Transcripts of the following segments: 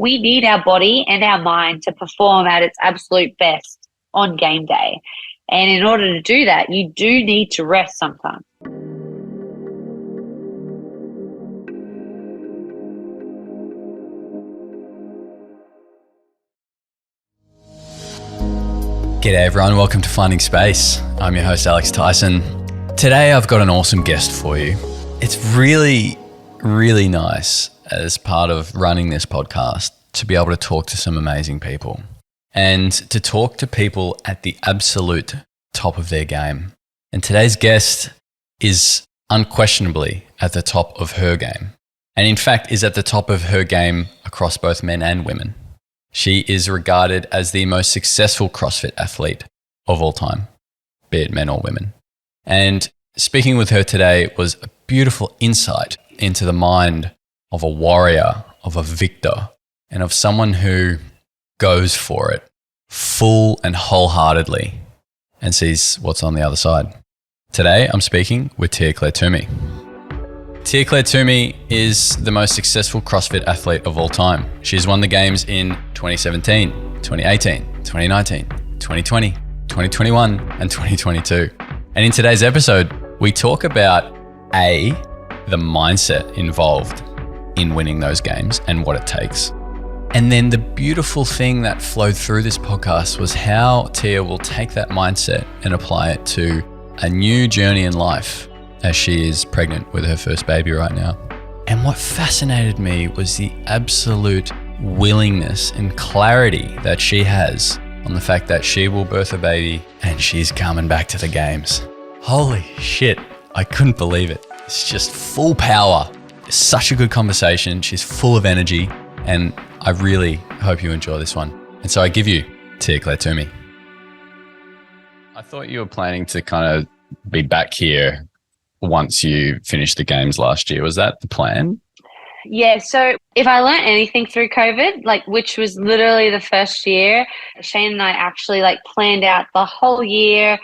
we need our body and our mind to perform at its absolute best on game day. And in order to do that, you do need to rest sometimes. G'day everyone, welcome to Finding Space. I'm your host Alex Tyson. Today I've got an awesome guest for you. It's really nice as part of running this podcast to be able to talk to some amazing people and to talk to people at the absolute top of their game. And today's guest is unquestionably at the top of her game, and in fact is at the top of her game across both men and women. She is regarded as the most successful CrossFit athlete of all time, be it men or women. And speaking with her today was a beautiful insight into the mind of a warrior, of a victor, and of someone who goes for it full and wholeheartedly and sees what's on the other side. Today, I'm speaking with Tia-Clair Toomey. Tia-Clair Toomey is the most successful CrossFit athlete of all time. She's won the games in 2017, 2018, 2019, 2020, 2021, and 2022. And in today's episode, we talk about the mindset involved in winning those games and what it takes. And then the beautiful thing that flowed through this podcast was how Tia will take that mindset and apply it to a new journey in life as she is pregnant with her first baby right now. And what fascinated me was the absolute willingness and clarity that she has on the fact that she will birth a baby and she's coming back to the games. Holy shit, I couldn't believe it. It's just full power. It's such a good conversation. She's full of energy, and I really hope you enjoy this one. And so I give you Tia-Clair Toomey. I thought you were planning to kind of be back here once you finished the games last year. Was that the plan? Yeah, so if I learned anything through COVID, which was literally the first year, Shane and I actually planned out the whole year,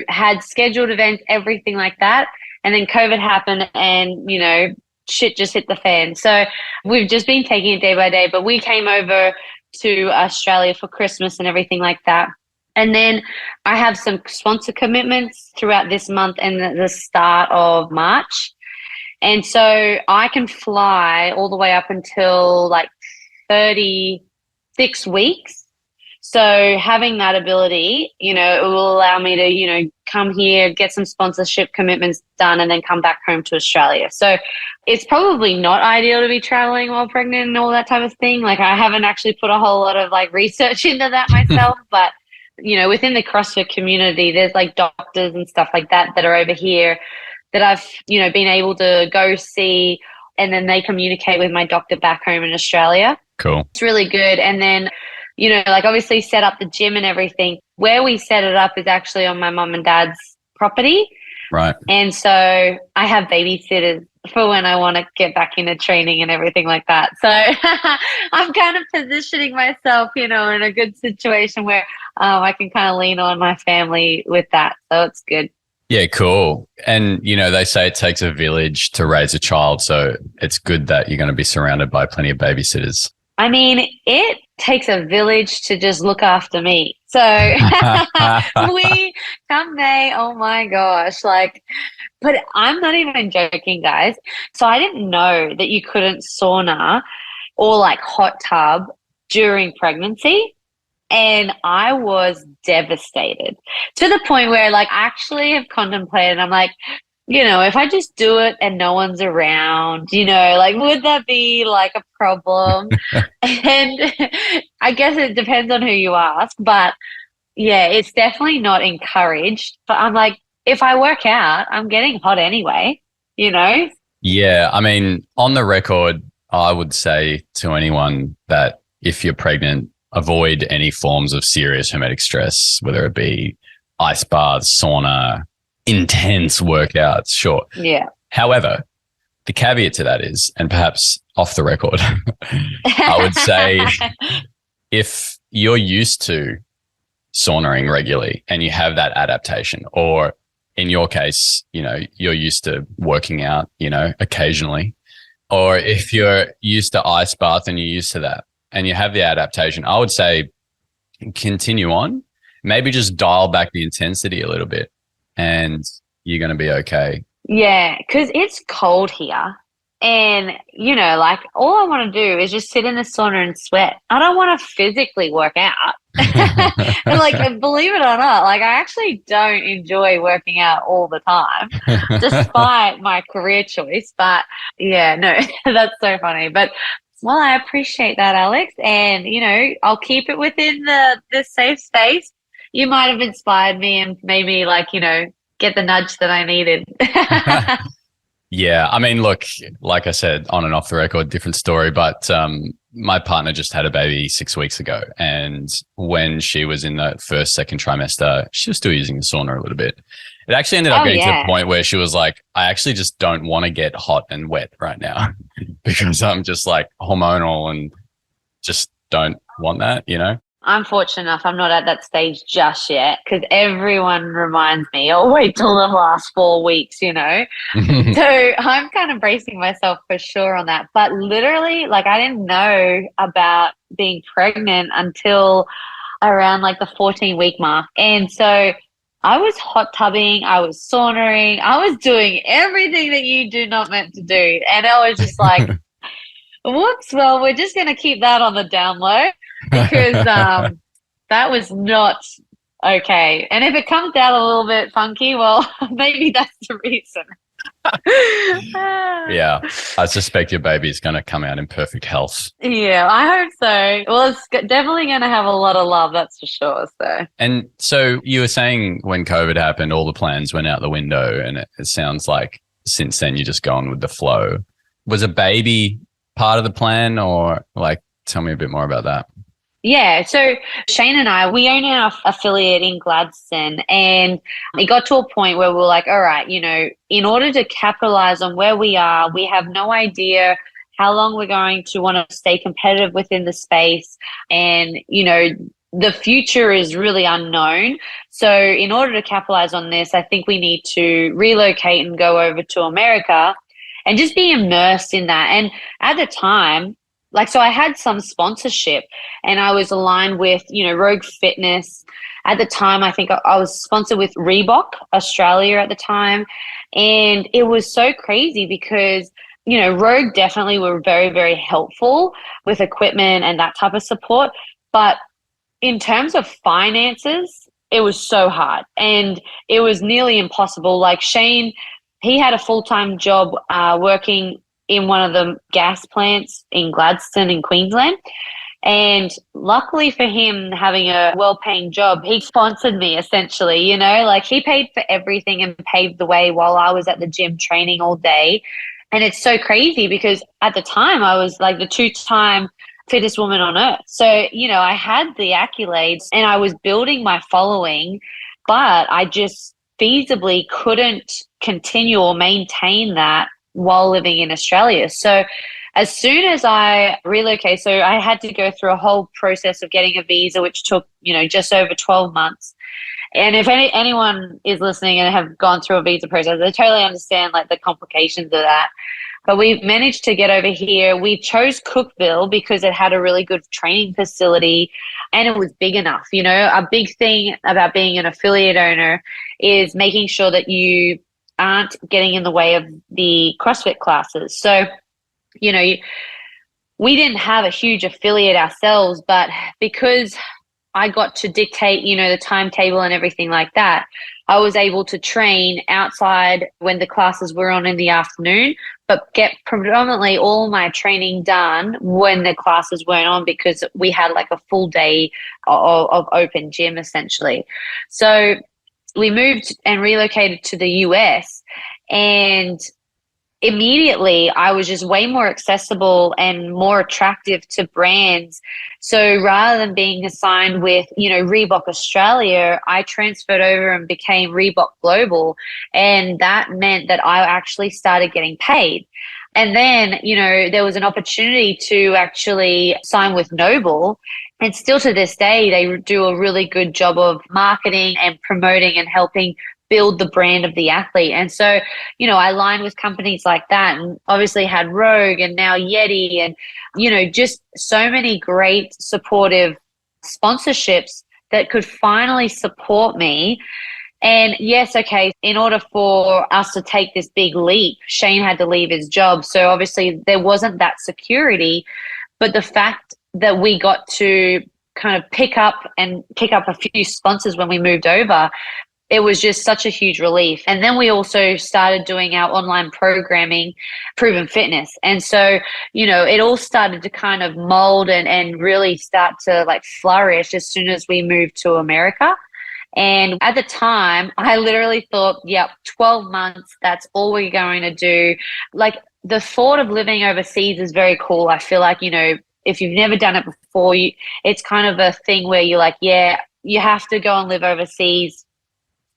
had scheduled events, everything like that. And then COVID happened and, shit just hit the fan. So we've just been taking it day by day, but we came over to Australia for Christmas and everything like that. And then I have some sponsor commitments throughout this month and the start of March. And so I can fly all the way up until 36 weeks. So having that ability, it will allow me to, come here, get some sponsorship commitments done, and then come back home to Australia. So it's probably not ideal to be traveling while pregnant and all that type of thing. I haven't actually put a whole lot of research into that myself, but within the CrossFit community, there's doctors and stuff like that are over here that I've, been able to go see, and then they communicate with my doctor back home in Australia. Cool. It's really good. And then, obviously set up the gym and everything. Where we set it up is actually on my mum and dad's property. Right. And so I have babysitters for when I want to get back into training and everything like that. So I'm kind of positioning myself, in a good situation where I can kind of lean on my family with that. So it's good. Yeah, cool. And, they say it takes a village to raise a child. So it's good that you're going to be surrounded by plenty of babysitters. I mean, it takes a village to just look after me. So we come May, oh my gosh, but I'm not even joking, guys. So I didn't know that you couldn't sauna or hot tub during pregnancy. And I was devastated to the point where I actually have contemplated, I'm if I just do it and no one's around, would that be a problem? And I guess it depends on who you ask, but yeah, it's definitely not encouraged. But I'm if I work out, I'm getting hot anyway, Yeah. I mean, on the record, I would say to anyone that if you're pregnant, avoid any forms of serious hermetic stress, whether it be ice baths, sauna, intense workouts, sure. Yeah. However, the caveat to that is, and perhaps off the record, I would say if you're used to saunaing regularly and you have that adaptation, or in your case, you're used to working out, occasionally, or if you're used to ice bath and you're used to that and you have the adaptation, I would say continue on. Maybe just dial back the intensity a little bit and you're going to be okay. Yeah, because it's cold here. And, like all I want to do is just sit in the sauna and sweat. I don't want to physically work out. And like, believe it or not, like I actually don't enjoy working out all the time, despite my career choice. But yeah, no, that's so funny. But well, I appreciate that, Alex. And, I'll keep it within the safe space. You might have inspired me and made me get the nudge that I needed. Yeah. I mean, look, like I said, on and off the record, different story, but my partner just had a baby 6 weeks ago. And when she was in the second trimester, she was still using the sauna a little bit. It actually ended up getting to the point where she was like, I actually just don't want to get hot and wet right now because I'm just like hormonal and just don't want that, I'm fortunate enough I'm not at that stage just yet because everyone reminds me, oh, wait till the last 4 weeks, So I'm kind of bracing myself for sure on that. But literally, I didn't know about being pregnant until around the 14-week mark. And so I was hot tubbing, I was saunaing, I was doing everything that you do not meant to do. And I was just like, whoops, well, we're just going to keep that on the down low. Because that was not okay. And if it comes out a little bit funky, well, maybe that's the reason. Yeah, I suspect your baby is going to come out in perfect health. Yeah, I hope so. Well, it's definitely going to have a lot of love, that's for sure. And so you were saying when COVID happened, all the plans went out the window, and it sounds like since then you're just going with the flow. Was a baby part of the plan, or tell me a bit more about that? Yeah, so Shane and I, we own our affiliate in Gladstone, and it got to a point where we were like, all right, in order to capitalize on where we are, we have no idea how long we're going to want to stay competitive within the space. And, the future is really unknown. So in order to capitalize on this, I think we need to relocate and go over to America and just be immersed in that. And at the time, so I had some sponsorship and I was aligned with, Rogue Fitness. At the time, I think I was sponsored with Reebok Australia at the time. And it was so crazy because, Rogue definitely were very, very helpful with equipment and that type of support. But in terms of finances, it was so hard and it was nearly impossible. Shane, he had a full-time job working in one of the gas plants in Gladstone in Queensland. And luckily for him, having a well-paying job, he sponsored me essentially, he paid for everything and paved the way while I was at the gym training all day. And it's so crazy because at the time I was the 2-time fittest woman on earth. So, I had the accolades and I was building my following, but I just feasibly couldn't continue or maintain that while living in Australia. So as soon as I relocated, so I had to go through a whole process of getting a visa, which took, just over 12 months. And if anyone is listening and have gone through a visa process, they totally understand the complications of that. But we managed to get over here. We chose Cookville because it had a really good training facility and it was big enough. A big thing about being an affiliate owner is making sure that you aren't getting in the way of the CrossFit classes. So, we didn't have a huge affiliate ourselves, but because I got to dictate, the timetable and everything like that, I was able to train outside when the classes were on in the afternoon, but get predominantly all my training done when the classes weren't on because we had a full day of open gym essentially. So we moved and relocated to the US, and immediately I was just way more accessible and more attractive to brands. So rather than being assigned with, Reebok Australia, I transferred over and became Reebok Global. And that meant that I actually started getting paid. And then, there was an opportunity to actually sign with Noble. And still to this day, they do a really good job of marketing and promoting and helping build the brand of the athlete. And so, you know, I aligned with companies like that, and obviously had Rogue and now Yeti, and, you know, just so many great supportive sponsorships that could finally support me. And yes, okay, in order for us to take this big leap, Shane had to leave his job. So obviously there wasn't that security, but the fact that we got to kind of pick up a few sponsors when we moved over, it was just such a huge relief. And then we also started doing our online programming, Proven Fitness. And so, you know, it all started to kind of mold and really start to like flourish as soon as we moved to America. And at the time, I literally thought, yep, 12 months, that's all we're going to do. Like, the thought of living overseas is very cool. I feel like, you know, if you've never done it before, it's kind of a thing where you're like, yeah, you have to go and live overseas.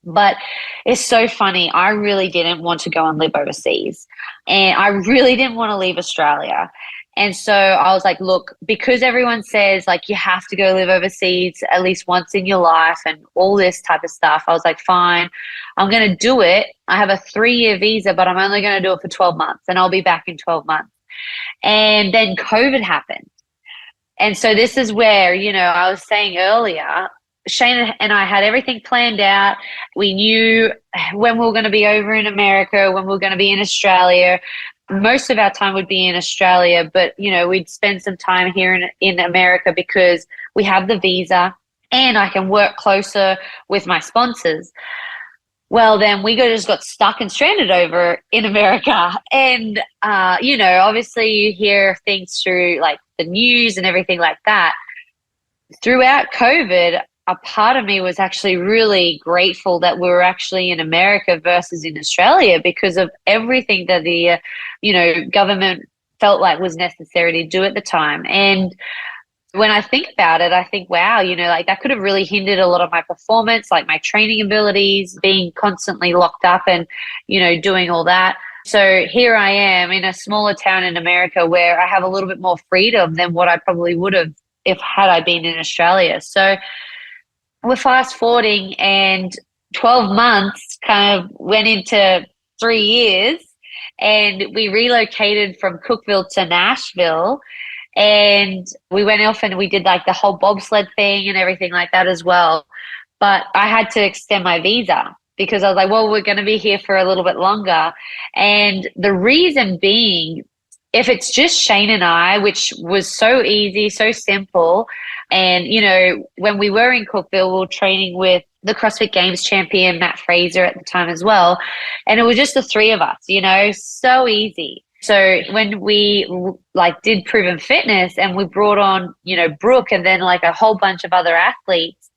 But it's so funny. I really didn't want to go and live overseas. And I really didn't want to leave Australia. And so I was like, look, because everyone says like you have to go live overseas at least once in your life and all this type of stuff, I was like, fine, I'm going to do it. I have a 3-year visa, but I'm only going to do it for 12 months and I'll be back in 12 months. And then COVID happened. And so this is where, you know, I was saying earlier, Shane and I had everything planned out. We knew when we were going to be over in America, when we were going to be in Australia. Most of our time would be in Australia, but, you know, we'd spend some time here in America because we have the visa and I can work closer with my sponsors. Well, then we just got stuck and stranded over in America. And, you know, obviously you hear things through like the news and everything like that. Throughout COVID, a part of me was actually really grateful that we were actually in America versus in Australia because of everything that the, you know, government felt like was necessary to do at the time. And when I think about it, I think, wow, you know, like that could have really hindered a lot of my performance, like my training abilities, being constantly locked up and, you know, doing all that. So here I am in a smaller town in America where I have a little bit more freedom than what I probably would have if had I been in Australia. So we're fast forwarding and 12 months kind of went into 3 years, and we relocated from Cookville to Nashville, and we went off and we did like the whole bobsled thing and everything like that as well. But I had to extend my visa because I was like, well, we're going to be here for a little bit longer. And the reason being, if it's just Shane and I, which was so easy, so simple. And, you know, when we were in Cookville, we were training with the CrossFit Games champion, Matt Fraser, at the time as well. And it was just the 3 of us, you know, so easy. So when we like did Proven Fitness and we brought on, you know, Brooke and then like a whole bunch of other athletes,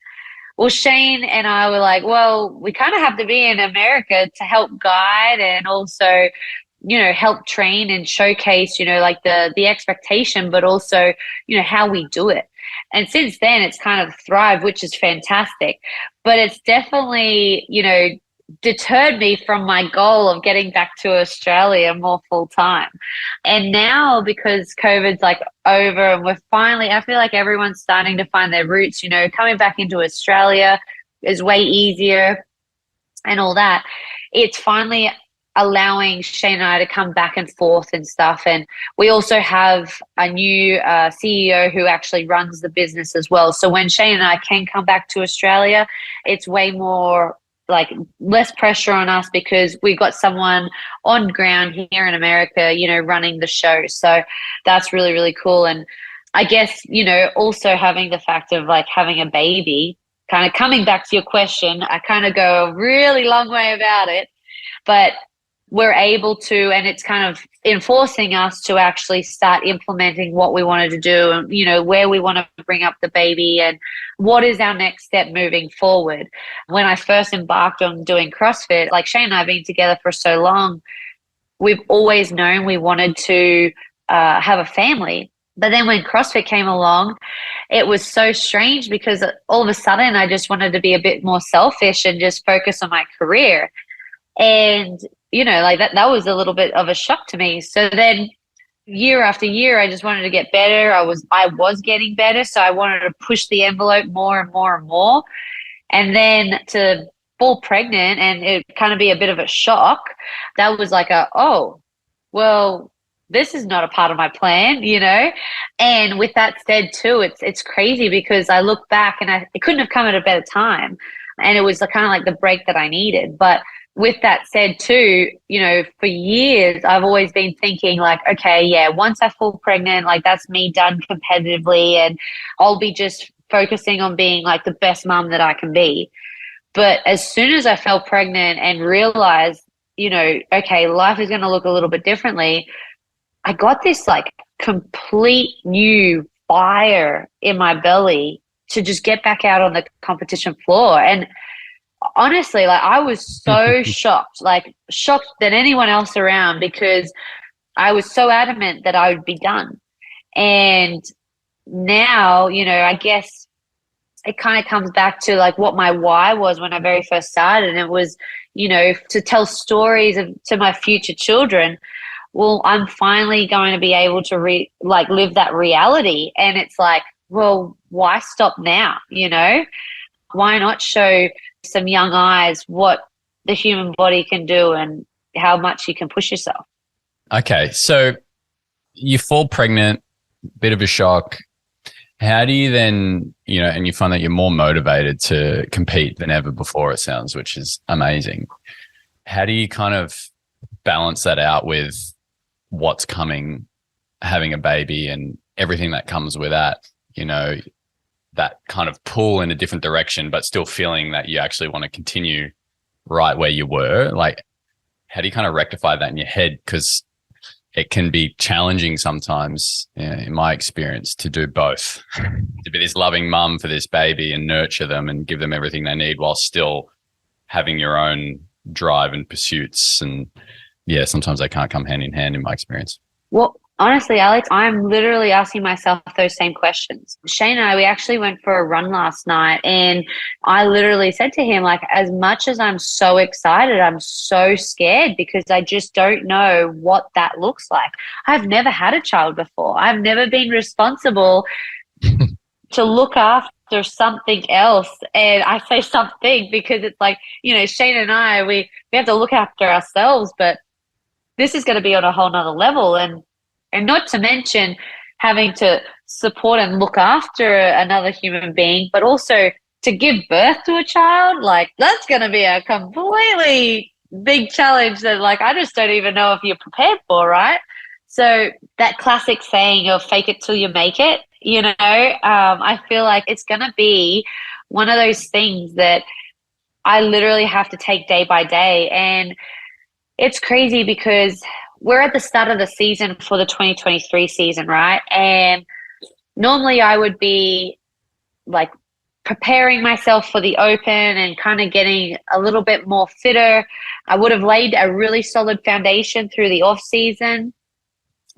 well, Shane and I were like, well, we kind of have to be in America to help guide and also, you know, help train and showcase, you know, like the expectation, but also, you know, how we do it. And since then it's kind of thrived, which is fantastic, but it's definitely, you know, deterred me from my goal of getting back to Australia more full time. And now because COVID's like over and we're finally, I feel like everyone's starting to find their roots, you know, coming back into Australia is way easier and all that. It's finally allowing Shane and I to come back and forth and stuff. And we also have a new CEO who actually runs the business as well. So when Shane and I can come back to Australia, it's way more like less pressure on us because we've got someone on ground here in America, you know, running the show. So that's really, really cool. And I guess, you know, also having the fact of like having a baby, kind of coming back to your question, I kind of go a really long way about it, but we're able to, and it's kind of enforcing us to actually start implementing what we wanted to do and, you know, where we want to bring up the baby and what is our next step moving forward. When I first embarked on doing CrossFit, like Shane and I have been together for so long, we've always known we wanted to have a family. But then when CrossFit came along, it was so strange because all of a sudden I just wanted to be a bit more selfish and just focus on my career. And, you know, like that was a little bit of a shock to me. So then year after year, I just wanted to get better. I was getting better. So I wanted to push the envelope more and more and more. And then to fall pregnant and it kind of be a bit of a shock, that was like oh, well, this is not a part of my plan, you know? And with that said too, it's crazy because I look back and it couldn't have come at a better time. And it was kind of like the break that I needed. But with that said too, you know, for years, I've always been thinking like, okay, yeah, once I fall pregnant, like that's me done competitively and I'll be just focusing on being like the best mom that I can be. But as soon as I fell pregnant and realized, you know, okay, life is going to look a little bit differently, I got this like complete new fire in my belly to just get back out on the competition floor. And honestly, like I was so shocked, like shocked than anyone else around, because I was so adamant that I would be done. And now, you know, I guess it kind of comes back to like what my why was when I very first started. And it was, you know, to tell stories to my future children. Well, I'm finally going to be able to live that reality. And it's like, well, why stop now? You know, why not show some young eyes what the human body can do and how much you can push yourself? Okay. So you fall pregnant, bit of a shock. How do you then, you know, and you find that you're more motivated to compete than ever before, it sounds, which is amazing. How do you kind of balance that out with what's coming, having a baby and everything that comes with that, you know, that kind of pull in a different direction, but still feeling that you actually want to continue right where you were? Like, how do you kind of rectify that in your head? Because it can be challenging sometimes, you know, in my experience, to do both, to be this loving mum for this baby and nurture them and give them everything they need while still having your own drive and pursuits. And yeah, sometimes they can't come hand in hand in my experience. Well, honestly, Alex, I'm literally asking myself those same questions. Shane and I, we actually went for a run last night, and I literally said to him, like, as much as I'm so excited, I'm so scared because I just don't know what that looks like. I've never had a child before. I've never been responsible to look after something else. And I say something because it's like, you know, Shane and I, we have to look after ourselves, but this is going to be on a whole nother level. And not to mention having to support and look after another human being, but also to give birth to a child, like that's going to be a completely big challenge that like I just don't even know if you're prepared for, right? So that classic saying of fake it till you make it, you know, I feel like it's going to be one of those things that I literally have to take day by day. And it's crazy because we're at the start of the season for the 2023 season, right? And normally I would be like preparing myself for the open and kind of getting a little bit more fitter. I would have laid a really solid foundation through the off season,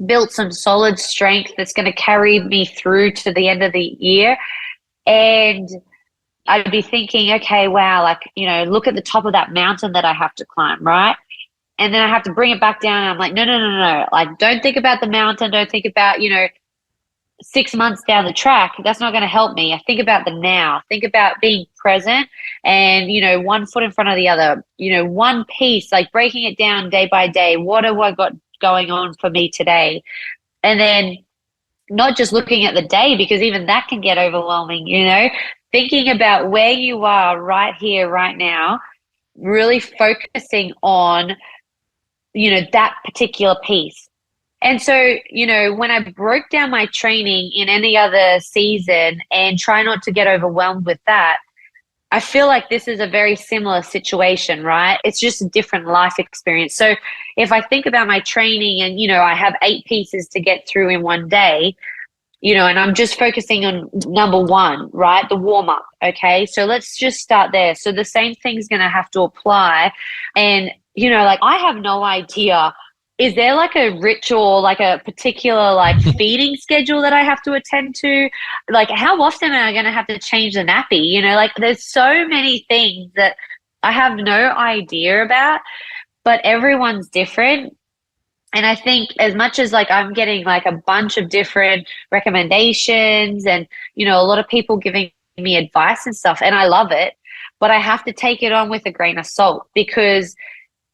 built some solid strength that's going to carry me through to the end of the year. And I'd be thinking, okay, wow, like, you know, look at the top of that mountain that I have to climb, right? And then I have to bring it back down. And I'm like, no. Like, don't think about the mountain. Don't think about, you know, 6 months down the track. That's not going to help me. I think about the now. Think about being present and, you know, one foot in front of the other, you know, one piece, like breaking it down day by day. What have I got going on for me today? And then not just looking at the day, because even that can get overwhelming, you know, thinking about where you are right here, right now, really focusing on, you know, that particular piece. And so, you know, when I broke down my training in any other season and try not to get overwhelmed with that, I feel like this is a very similar situation, right? It's just a different life experience. So if I think about my training and, you know, I have 8 pieces to get through in one day, you know, and I'm just focusing on number 1, right? The warm up. Okay. So let's just start there. So the same thing's going to have to apply. And, you know, like I have no idea. Is there like a ritual, like a particular like feeding schedule that I have to attend to? Like how often am I going to have to change the nappy? You know, like there's so many things that I have no idea about, but everyone's different. And I think as much as like I'm getting like a bunch of different recommendations and, you know, a lot of people giving me advice and stuff, and I love it, but I have to take it on with a grain of salt because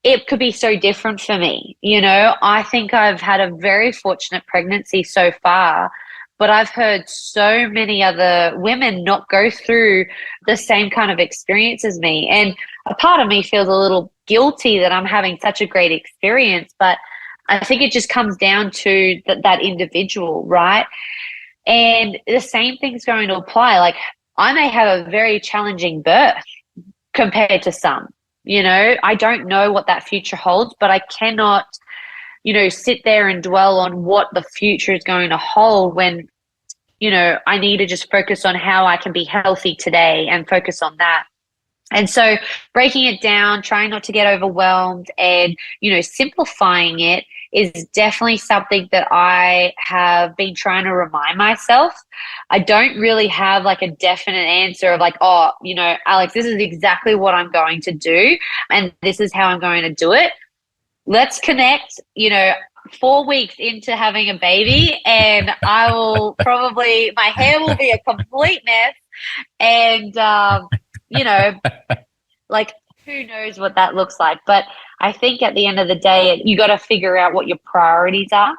it could be so different for me. I think I've had a very fortunate pregnancy so far, but I've heard so many other women not go through the same kind of experience as me. And a part of me feels a little guilty that I'm having such a great experience, but I think it just comes down to that individual, right? And the same thing's going to apply. Like, I may have a very challenging birth compared to some. I don't know what that future holds, but I cannot, sit there and dwell on what the future is going to hold when, I need to just focus on how I can be healthy today and focus on that. And so breaking it down, trying not to get overwhelmed and, simplifying it is definitely something that I have been trying to remind myself. I don't really have like a definite answer of like, oh, Alex, this is exactly what I'm going to do and this is how I'm going to do it. Let's connect, 4 weeks into having a baby, and I will probably, my hair will be a complete mess. And, like, who knows what that looks like. But I think at the end of the day, you got to figure out what your priorities are.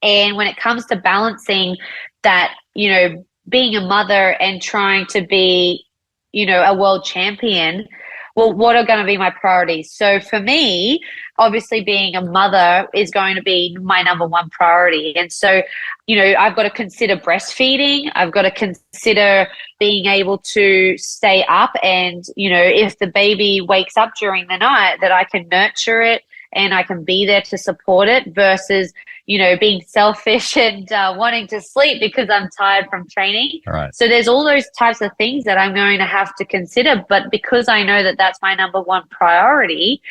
And when it comes to balancing that, being a mother and trying to be, a world champion, well, what are going to be my priorities? So for me, obviously being a mother is going to be my number one priority. And so, I've got to consider breastfeeding. I've got to consider being able to stay up and, if the baby wakes up during the night, that I can nurture it and I can be there to support it versus, being selfish and wanting to sleep because I'm tired from training. Right. So there's all those types of things that I'm going to have to consider. But because I know that that's my number one priority,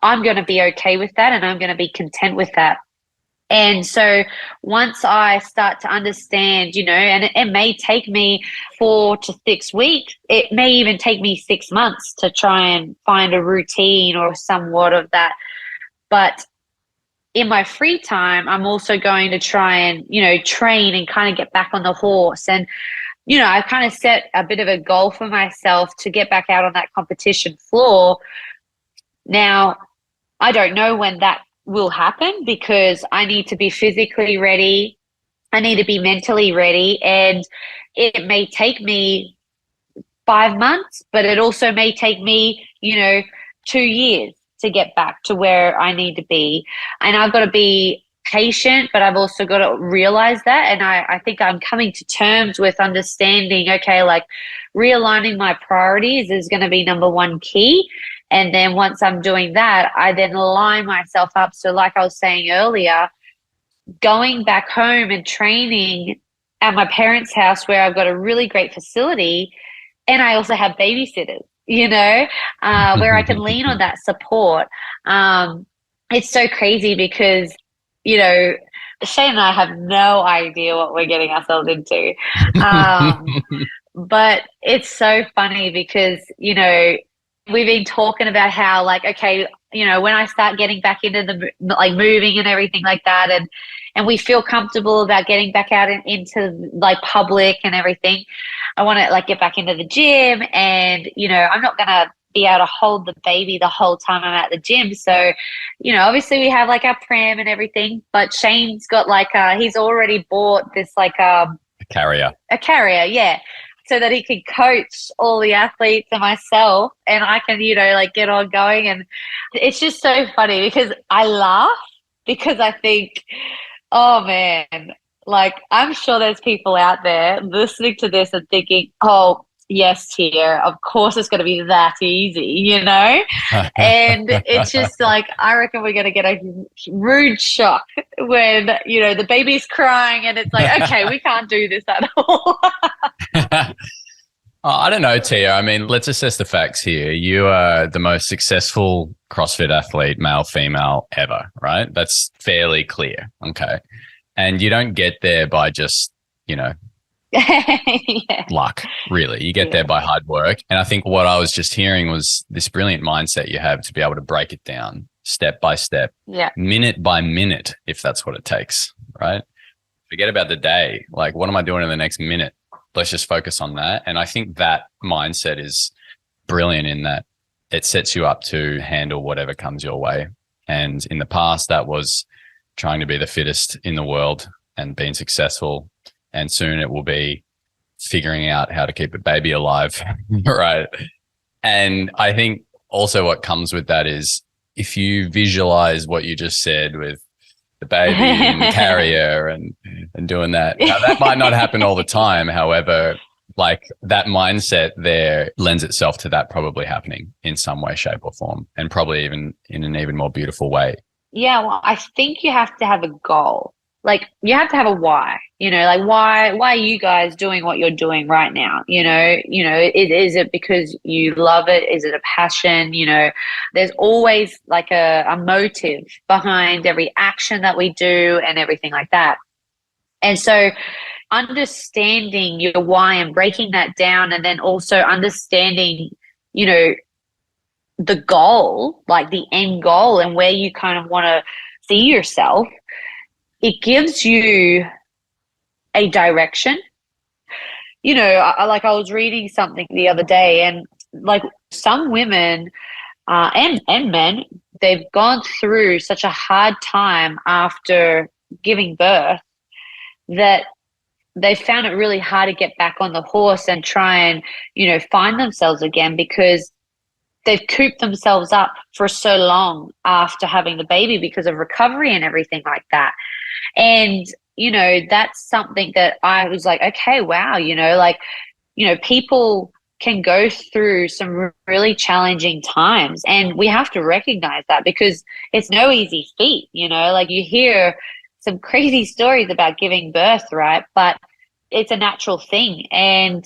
I'm going to be okay with that and I'm going to be content with that. And so once I start to understand, and it may take me 4 to 6 weeks, it may even take me 6 months to try and find a routine or somewhat of that. But in my free time, I'm also going to try and, train and kind of get back on the horse. And, I've kind of set a bit of a goal for myself to get back out on that competition floor. Now, I don't know when that will happen because I need to be physically ready. I need to be mentally ready. And it may take me 5 months, but it also may take me, 2 years to get back to where I need to be. And I've got to be patient, but I've also got to realize that. And I think I'm coming to terms with understanding, okay, like realigning my priorities is going to be number one key. And then once I'm doing that, I then line myself up. So like I was saying earlier, going back home and training at my parents' house where I've got a really great facility and I also have babysitters, where I can lean on that support. It's so crazy because, Shane and I have no idea what we're getting ourselves into. But it's so funny because, we've been talking about how like, okay, when I start getting back into the like moving and everything like that, and we feel comfortable about getting back out into like public and everything, I want to like get back into the gym and, I'm not going to be able to hold the baby the whole time I'm at the gym. So, obviously we have like our pram and everything, but Shane's got like, he's already bought this like, a carrier, yeah. So that he can coach all the athletes and myself and I can, like get on going. And it's just so funny because I laugh because I think, oh man, like I'm sure there's people out there listening to this and thinking, oh, yes, Tia, of course it's going to be that easy, And it's just like, I reckon we're going to get a rude shock when, the baby's crying and it's like, okay, we can't do this at all. I don't know, Tia. I mean, let's assess the facts here. You are the most successful CrossFit athlete, male, female, ever, right? That's fairly clear. Okay. And you don't get there by just, yeah. luck, really. You get there by hard work. And I think what I was just hearing was this brilliant mindset you have to be able to break it down step by step, minute by minute, if that's what it takes, right? Forget about the day. Like, what am I doing in the next minute? Let's just focus on that. And I think that mindset is brilliant in that it sets you up to handle whatever comes your way. And in the past, that was trying to be the fittest in the world and being successful. And soon it will be figuring out how to keep a baby alive, right? And I think also what comes with that is if you visualize what you just said with the baby and the carrier and doing that, now that might not happen all the time. However, like that mindset there lends itself to that probably happening in some way, shape or form, and probably even in an even more beautiful way. Yeah, well, I think you have to have a goal. Like you have to have a why, like why are you guys doing what you're doing right now? Is it because you love it? Is it a passion? There's always like a motive behind every action that we do and everything like that. And so understanding your why and breaking that down, and then also understanding, the goal, like the end goal and where you kind of want to see yourself, it gives you a direction. I was reading something the other day, and like some women and men, they've gone through such a hard time after giving birth that they found it really hard to get back on the horse and try and, find themselves again, because they've cooped themselves up for so long after having the baby because of recovery and everything like that. And, that's something that I was like, okay, wow, people can go through some really challenging times, and we have to recognize that, because it's no easy feat, like you hear some crazy stories about giving birth, right? But it's a natural thing. And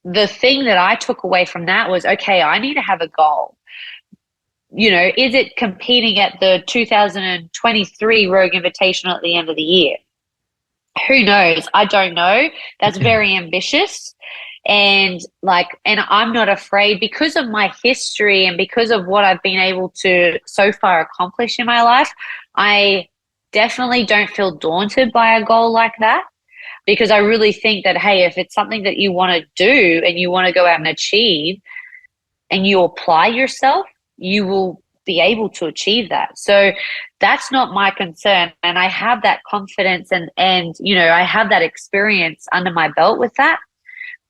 the thing that I took away from that was, okay, I need to have a goal. Is it competing at the 2023 Rogue Invitational at the end of the year? Who knows? I don't know. That's very ambitious. And I'm not afraid, because of my history and because of what I've been able to so far accomplish in my life. I definitely don't feel daunted by a goal like that, because I really think that, hey, if it's something that you want to do and you want to go out and achieve and you apply yourself, you will be able to achieve that. So that's not my concern. And I have that confidence and I have that experience under my belt with that.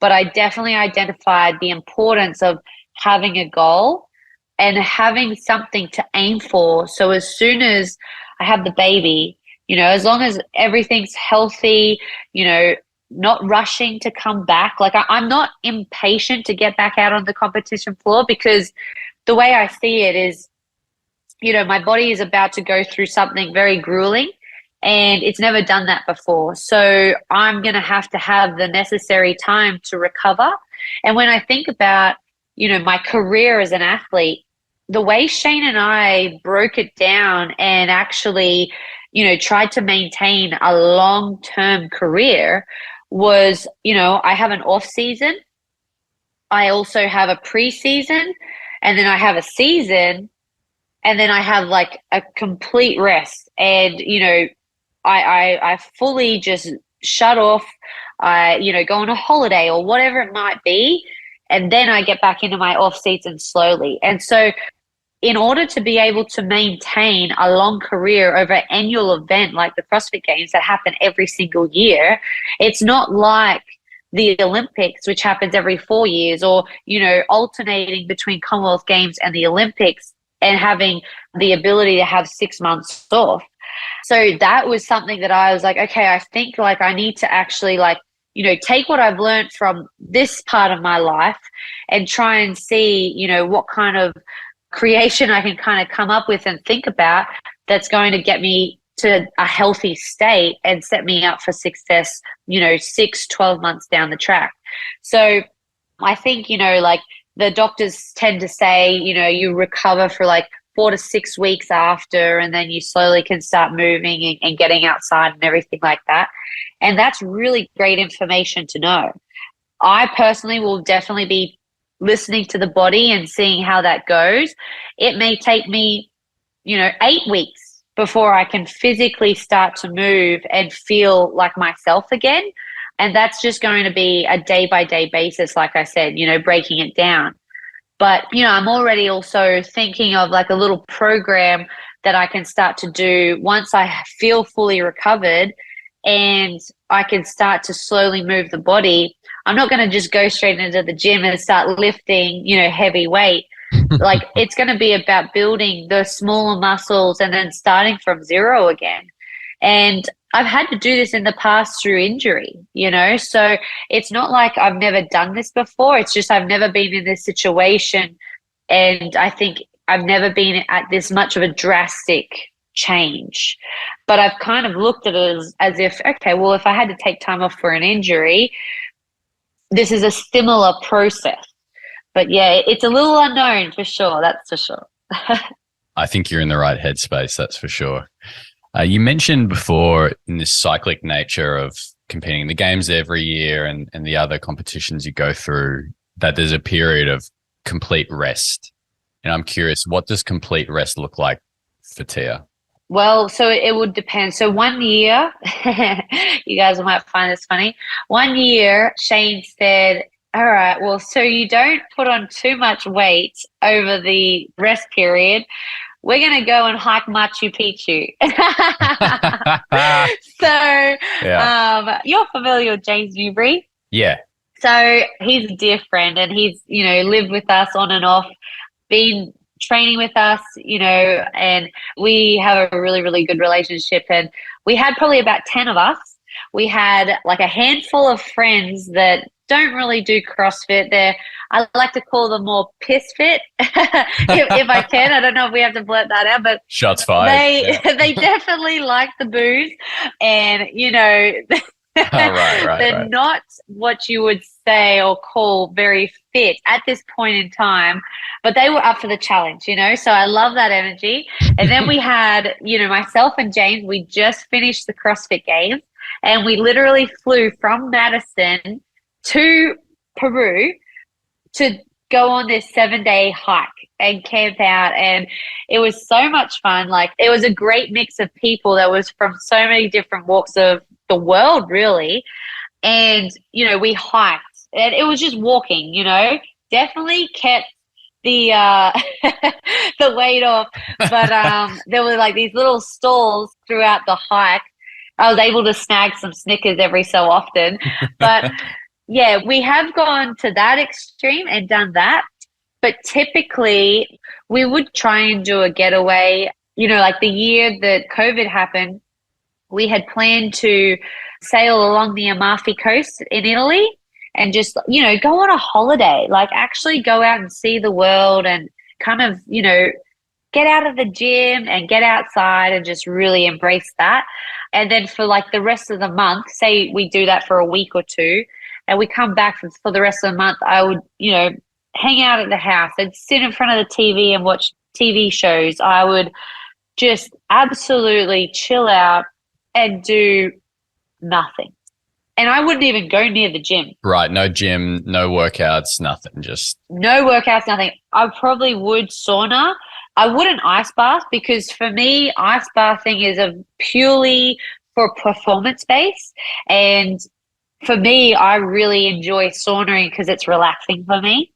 But I definitely identified the importance of having a goal and having something to aim for. So as soon as I have the baby, as long as everything's healthy, not rushing to come back. Like I'm not impatient to get back out on the competition floor, because the way I see it is, my body is about to go through something very grueling, and it's never done that before. So I'm going to have the necessary time to recover. And when I think about, my career as an athlete, the way Shane and I broke it down and actually, tried to maintain a long-term career was, I have an off season. I also have a pre-season, and then I have a season, and then I have like a complete rest. And, I fully just shut off, go on a holiday or whatever it might be. And then I get back into my off season slowly. And so in order to be able to maintain a long career over an annual event like the CrossFit Games that happen every single year, it's not like the Olympics, which happens every 4 years, or, alternating between Commonwealth Games and the Olympics and having the ability to have 6 months off. So that was something that I was like, okay, I think like I need to actually take what I've learned from this part of my life and try and see, what kind of creation I can kind of come up with and think about that's going to get me to a healthy state and set me up for success, 6-12 months down the track. So I think, the doctors tend to say, you recover for like 4 to 6 weeks after, and then you slowly can start moving and getting outside and everything like that. And that's really great information to know. I personally will definitely be listening to the body and seeing how that goes. It may take me, 8 weeks before I can physically start to move and feel like myself again. And that's just going to be a day by day basis, like I said, breaking it down. But, I'm already also thinking of like a little program that I can start to do once I feel fully recovered and I can start to slowly move the body. I'm not going to just go straight into the gym and start lifting, heavy weight. Like it's going to be about building the smaller muscles and then starting from zero again. And I've had to do this in the past through injury, so it's not like I've never done this before. It's just I've never been in this situation. And I think I've never been at this much of a drastic change. But I've kind of looked at it as if, okay, well, if I had to take time off for an injury, this is a similar process. But yeah, it's a little unknown for sure. That's for sure. I think you're in the right headspace. That's for sure. You mentioned before in this cyclic nature of competing in the games every year and the other competitions you go through that there's a period of complete rest. And I'm curious, what does complete rest look like for Tia? Well, so it would depend. So 1 year, you guys might find this funny. 1 year, Shane said, all right, well, so you don't put on too much weight over the rest period. We're going to go and hike Machu Picchu. So you're familiar with James Newbury? Yeah. So he's a dear friend and he's, lived with us on and off, been training with us, and we have a really, really good relationship. And we had probably about 10 of us. We had like a handful of friends that don't really do CrossFit. I like to call them more piss fit, if I can. I don't know if we have to blurt that out, but shots fired. They definitely like the booze, and they're not what you would say or call very fit at this point in time, but they were up for the challenge, so I love that energy. And then we had, myself and James, we just finished the CrossFit Games, and we literally flew from Madison to Peru to go on this 7-day hike and camp out. And it was so much fun. Like it was a great mix of people that was from so many different walks of the world, really. And, we hiked and it was just walking, definitely kept the the weight off. But there were like these little stalls throughout the hike. I was able to snag some Snickers every so often. But yeah, we have gone to that extreme and done that. But typically we would try and do a getaway. Like the year that COVID happened, we had planned to sail along the Amalfi Coast in Italy and just, go on a holiday, like actually go out and see the world and kind of, get out of the gym and get outside and just really embrace that. And then for like the rest of the month, say we do that for a week or two and we come back for the rest of the month, I would, hang out at the house and sit in front of the TV and watch TV shows. I would just absolutely chill out and do nothing. And I wouldn't even go near the gym. Right. No gym, no workouts, nothing. Just no workouts, nothing. I probably would sauna. I wouldn't ice bath because for me, ice bathing is a purely for performance base. And for me, I really enjoy saunaing because it's relaxing for me.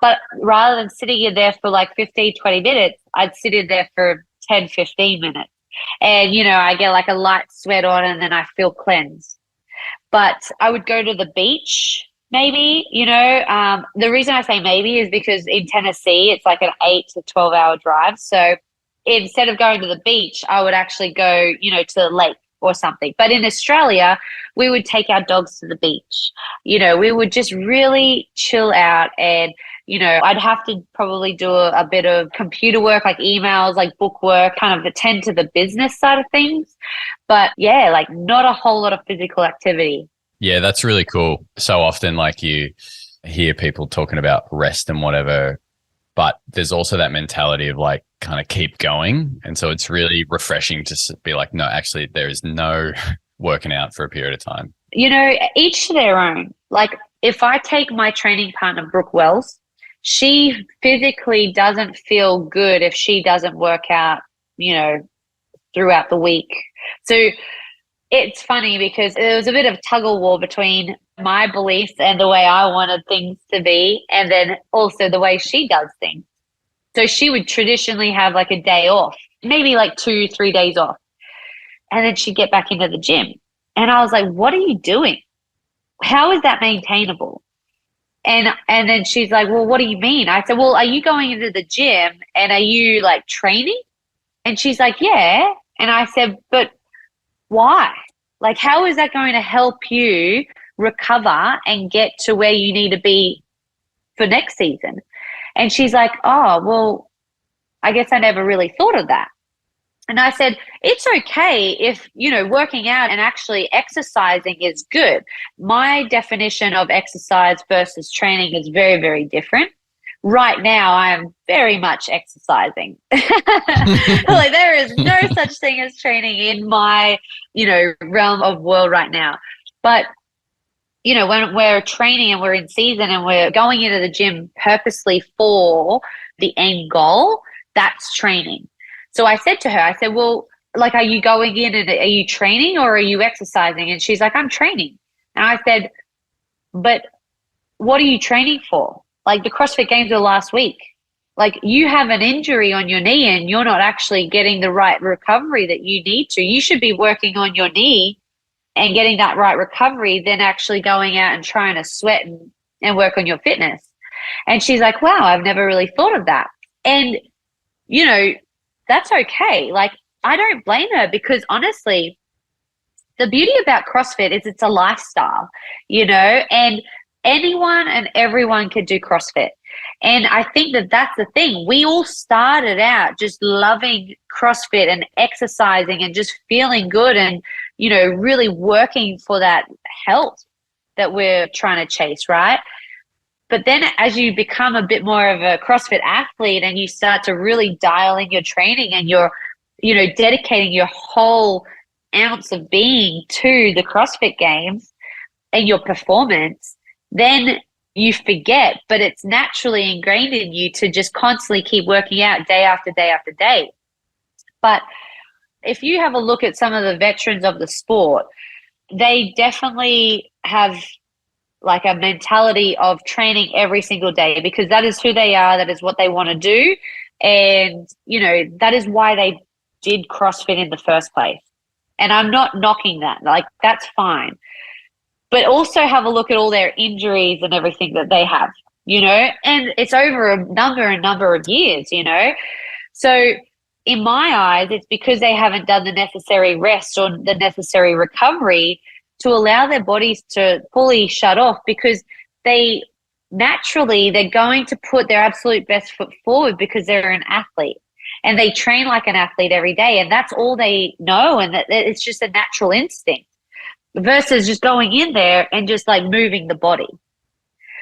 But rather than sitting in there for like 15, 20 minutes, I'd sit in there for 10, 15 minutes. And, I get like a light sweat on and then I feel cleansed. But I would go to the beach maybe, the reason I say maybe is because in Tennessee, it's like an 8 to 12 hour drive. So instead of going to the beach, I would actually go, to the lake or something. But in Australia, we would take our dogs to the beach. We would just really chill out and, I'd have to probably do a bit of computer work, like emails, like book work, kind of attend to the business side of things. But yeah, like not a whole lot of physical activity. Yeah, that's really cool. So often like you hear people talking about rest and whatever, but there's also that mentality of like kind of keep going. And so it's really refreshing to be like, no, actually there is no working out for a period of time. Each to their own. Like if I take my training partner, Brooke Wells, she physically doesn't feel good if she doesn't work out, throughout the week. So it's funny because there was a bit of tug of war between my beliefs and the way I wanted things to be, and then also the way she does things. So she would traditionally have like a day off, maybe like 2-3 days off, and then she'd get back into the gym. And I was like, what are you doing? How is that maintainable? And then she's like, well, what do you mean? I said, well, are you going into the gym and are you like training? And she's like, yeah. And I said, but why? Like, how is that going to help you recover and get to where you need to be for next season? And she's like, oh, well, I guess I never really thought of that. And I said, it's okay if, working out and actually exercising is good. My definition of exercise versus training is very, very different. Right now, I am very much exercising. Like, there is no such thing as training in my, realm of world right now. But, when we're training and we're in season and we're going into the gym purposely for the end goal, that's training. So I said to her, well, like, are you going in and are you training or are you exercising? And she's like, I'm training. And I said, but what are you training for? Like, the CrossFit Games were last week. Like, you have an injury on your knee and you're not actually getting the right recovery that you need to. You should be working on your knee and getting that right recovery, then actually going out and trying to sweat and work on your fitness. And she's like, wow, I've never really thought of that. And, that's okay. Like, I don't blame her, because honestly, the beauty about CrossFit is it's a lifestyle, and anyone and everyone can do CrossFit. And I think that that's the thing. We all started out just loving CrossFit and exercising and just feeling good and, really working for that health that we're trying to chase, right? But then as you become a bit more of a CrossFit athlete and you start to really dial in your training and you're, dedicating your whole ounce of being to the CrossFit Games and your performance, then you forget, but it's naturally ingrained in you to just constantly keep working out day after day after day. But if you have a look at some of the veterans of the sport, they definitely have like a mentality of training every single day, because that is who they are. That is what they want to do. And, that is why they did CrossFit in the first place. And I'm not knocking that. Like, that's fine. But also have a look at all their injuries and everything that they have, and it's over a number of years, So in my eyes, it's because they haven't done the necessary rest or the necessary recovery to allow their bodies to fully shut off, because they're going to put their absolute best foot forward because they're an athlete and they train like an athlete every day, and that's all they know, and that it's just a natural instinct versus just going in there and just like moving the body.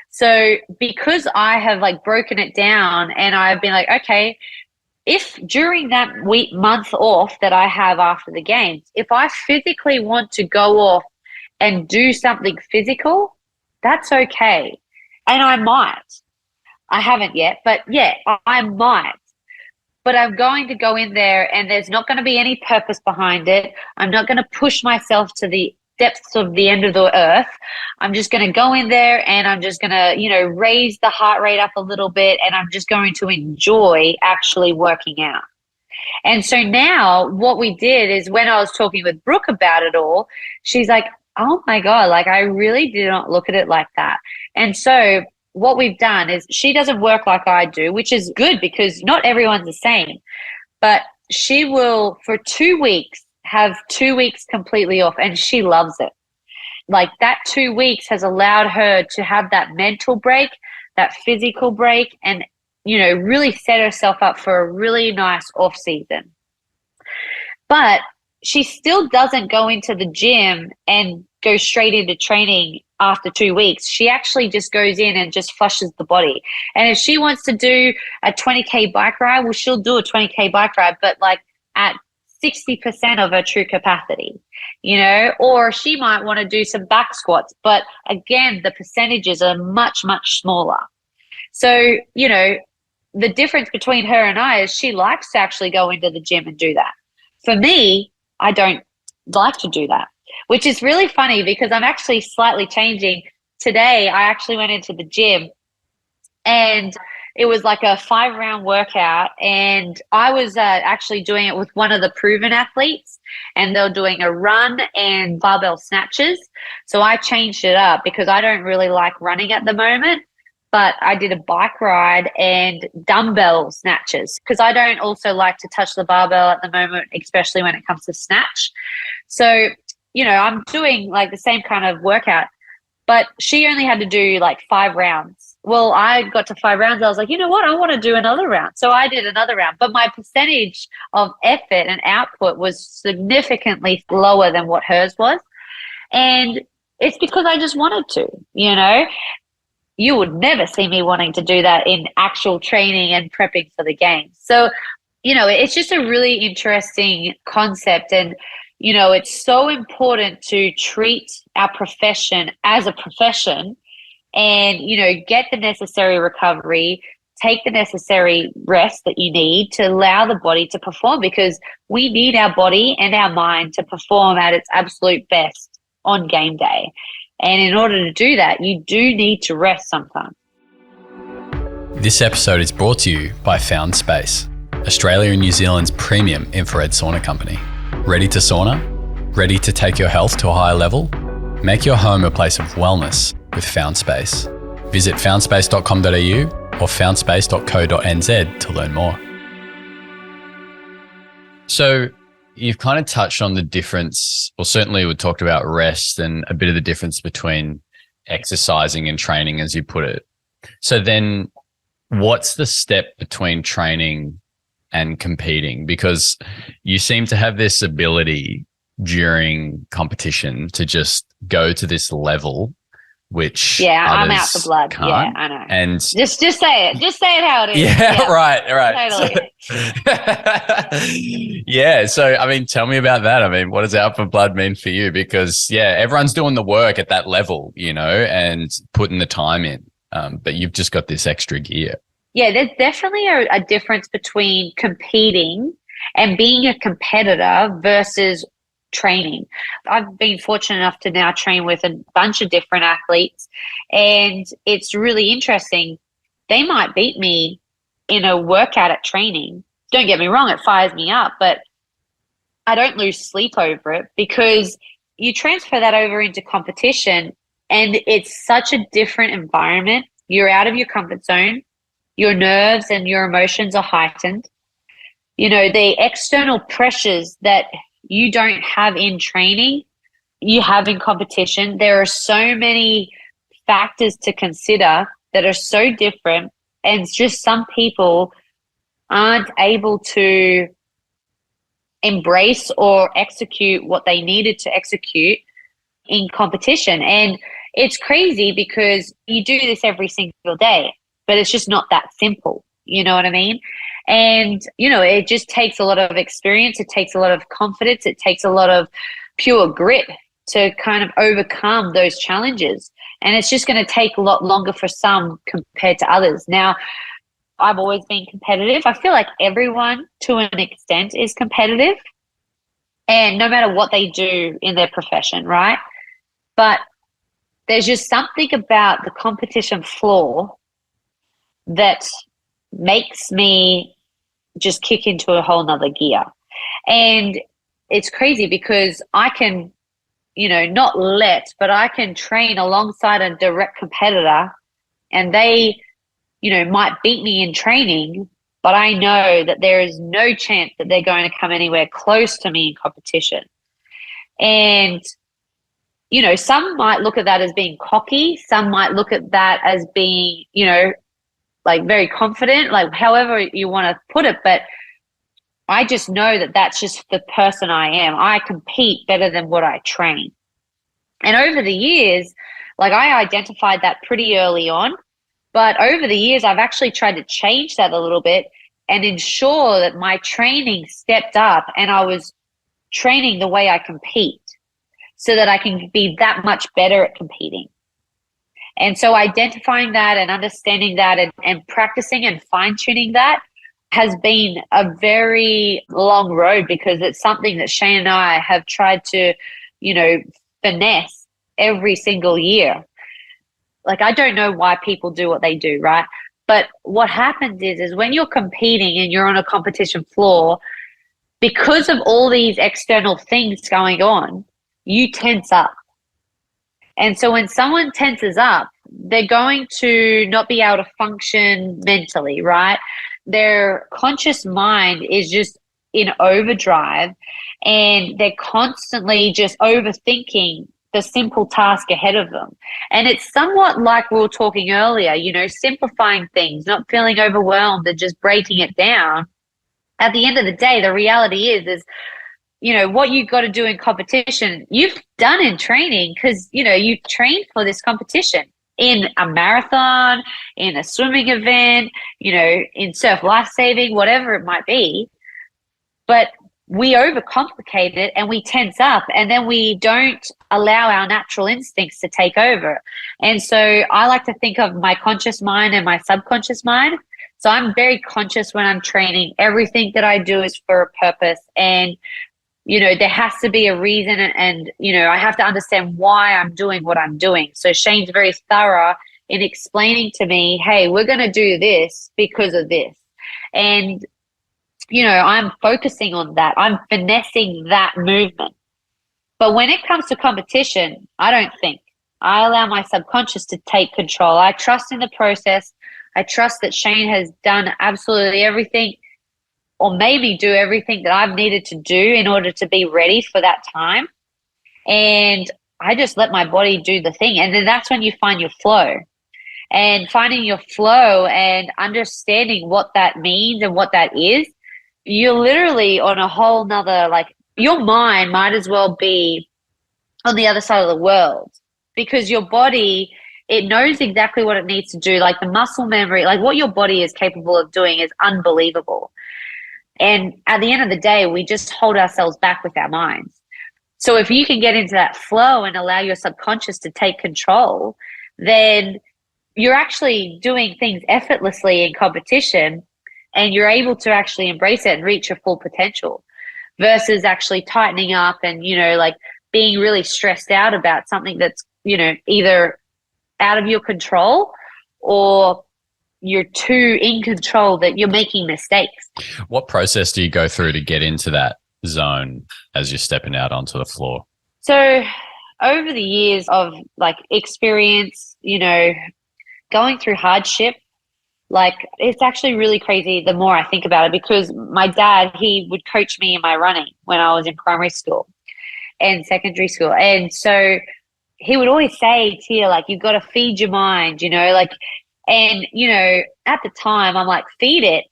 So because I have like broken it down and I've been like, okay, if during that month off that I have after the games, if I physically want to go off and do something physical, that's okay. And I might. I haven't yet, but yeah, I might. But I'm going to go in there and there's not going to be any purpose behind it. I'm not going to push myself to the depths of the end of the earth. I'm just going to go in there and I'm just going to, raise the heart rate up a little bit, and I'm just going to enjoy actually working out. And so now what we did is, when I was talking with Brooke about it all, she's like, oh my God, like, I really did not look at it like that. And so what we've done is, she doesn't work like I do, which is good because not everyone's the same, but she will, for 2 weeks, have 2 weeks completely off, and she loves it. Like, that 2 weeks has allowed her to have that mental break, that physical break, and, really set herself up for a really nice off season. But she still doesn't go into the gym and go straight into training after 2 weeks. She actually just goes in and just flushes the body. And if she wants to do a 20K bike ride, well, she'll do a 20K bike ride, but like at 60% of her true capacity, or she might want to do some back squats, but again, the percentages are much, much smaller. So, the difference between her and I is she likes to actually go into the gym and do that. For me, I don't like to do that. which is really funny because I'm actually slightly changing. Today, I actually went into the gym and it was like a 5-round workout, and I was actually doing it with one of the proven athletes, and they were doing a run and barbell snatches. So I changed it up because I don't really like running at the moment, but I did a bike ride and dumbbell snatches because I don't also like to touch the barbell at the moment, especially when it comes to snatch. So, I'm doing like the same kind of workout, but she only had to do like 5 rounds. Well, I got to 5 rounds. I was like, you know what? I want to do another round. So I did another round. But my percentage of effort and output was significantly lower than what hers was. And it's because I just wanted to, You would never see me wanting to do that in actual training and prepping for the games. So, it's just a really interesting concept. And, it's so important to treat our profession as a profession and, get the necessary recovery, take the necessary rest that you need to allow the body to perform, because we need our body and our mind to perform at its absolute best on game day. And in order to do that, you do need to rest sometimes. This episode is brought to you by Found Space, Australia and New Zealand's premium infrared sauna company. Ready to sauna? Ready to take your health to a higher level? Make your home a place of wellness with Found Space. Visit foundspace.com.au or foundspace.co.nz to learn more. So you've kind of touched on the difference, or certainly we talked about rest and a bit of the difference between exercising and training, as you put it. So then what's the step between training and competing? Because you seem to have this ability during competition to just go to this level, which I'm out for blood. Can't. Yeah, I know. And just say it. Just say it how it is. Yeah. Right. Totally. Yeah. So, tell me about that. What does out for blood mean for you? Because everyone's doing the work at that level, and putting the time in. But you've just got this extra gear. Yeah, there's definitely a difference between competing and being a competitor versus training. I've been fortunate enough to now train with a bunch of different athletes, and it's really interesting. They might beat me in a workout at training. Don't get me wrong, it fires me up, but I don't lose sleep over it, because you transfer that over into competition and it's such a different environment. You're out of your comfort zone. Your nerves and your emotions are heightened. The external pressures that you don't have in training, you have in competition. There are so many factors to consider that are so different, and it's just some people aren't able to embrace or execute what they needed to execute in competition. And it's crazy because you do this every single day, but it's just not that simple. You know what I mean? And, it just takes a lot of experience. It takes a lot of confidence. It takes a lot of pure grit to kind of overcome those challenges. And it's just going to take a lot longer for some compared to others. Now, I've always been competitive. I feel like everyone to an extent is competitive, and no matter what they do in their profession, right? But there's just something about the competition floor that makes me just kick into a whole nother gear. And it's crazy because I can, but I can train alongside a direct competitor, and they, might beat me in training, but I know that there is no chance that they're going to come anywhere close to me in competition. And, some might look at that as being cocky. Some might look at that as being, like very confident, like however you want to put it. But I just know that that's just the person I am. I compete better than what I train. And over the years, like I identified that pretty early on, but over the years, I've actually tried to change that a little bit and ensure that my training stepped up and I was training the way I compete so that I can be that much better at competing. And so identifying that and understanding that and practicing and fine-tuning that has been a very long road, because it's something that Shane and I have tried to finesse every single year. Like, I don't know why people do what they do, right? But what happens is when you're competing and you're on a competition floor, because of all these external things going on, you tense up. And so when someone tenses up, they're going to not be able to function mentally, right? Their conscious mind is just in overdrive, and they're constantly just overthinking the simple task ahead of them. And it's somewhat like we were talking earlier, simplifying things, not feeling overwhelmed and just breaking it down. At the end of the day, the reality is what you've got to do in competition, you've done in training, because, you trained for this competition in a marathon, in a swimming event, in surf lifesaving, whatever it might be. But we overcomplicate it and we tense up, and then we don't allow our natural instincts to take over. And so I like to think of my conscious mind and my subconscious mind. So I'm very conscious when I'm training. Everything that I do is for a purpose, and there has to be a reason, and I have to understand why I'm doing what I'm doing. So Shane's very thorough in explaining to me, hey, we're going to do this because of this. And I'm focusing on that. I'm finessing that movement. But when it comes to competition, I don't think. I allow my subconscious to take control. I trust in the process. I trust that Shane has done absolutely everything, or maybe do everything that I've needed to do in order to be ready for that time. And I just let my body do the thing. And then that's when you find your flow. And finding your flow and understanding what that means and what that is, you're literally on a whole nother, like, your mind might as well be on the other side of the world, because your body, it knows exactly what it needs to do. Like, the muscle memory, like what your body is capable of doing is unbelievable. And at the end of the day, we just hold ourselves back with our minds. So if you can get into that flow and allow your subconscious to take control, then you're actually doing things effortlessly in competition, and you're able to actually embrace it and reach your full potential, versus actually tightening up and, like, being really stressed out about something that's, either out of your control, or you're too in control that you're making mistakes. What process do you go through to get into that zone as you're stepping out onto the floor? So over the years of, like, experience, going through hardship, like, it's actually really crazy the more I think about it, because my dad, he would coach me in my running when I was in primary school and secondary school. And so he would always say, Tia, like, you've got to feed your mind, like, and, at the time I'm like, feed it?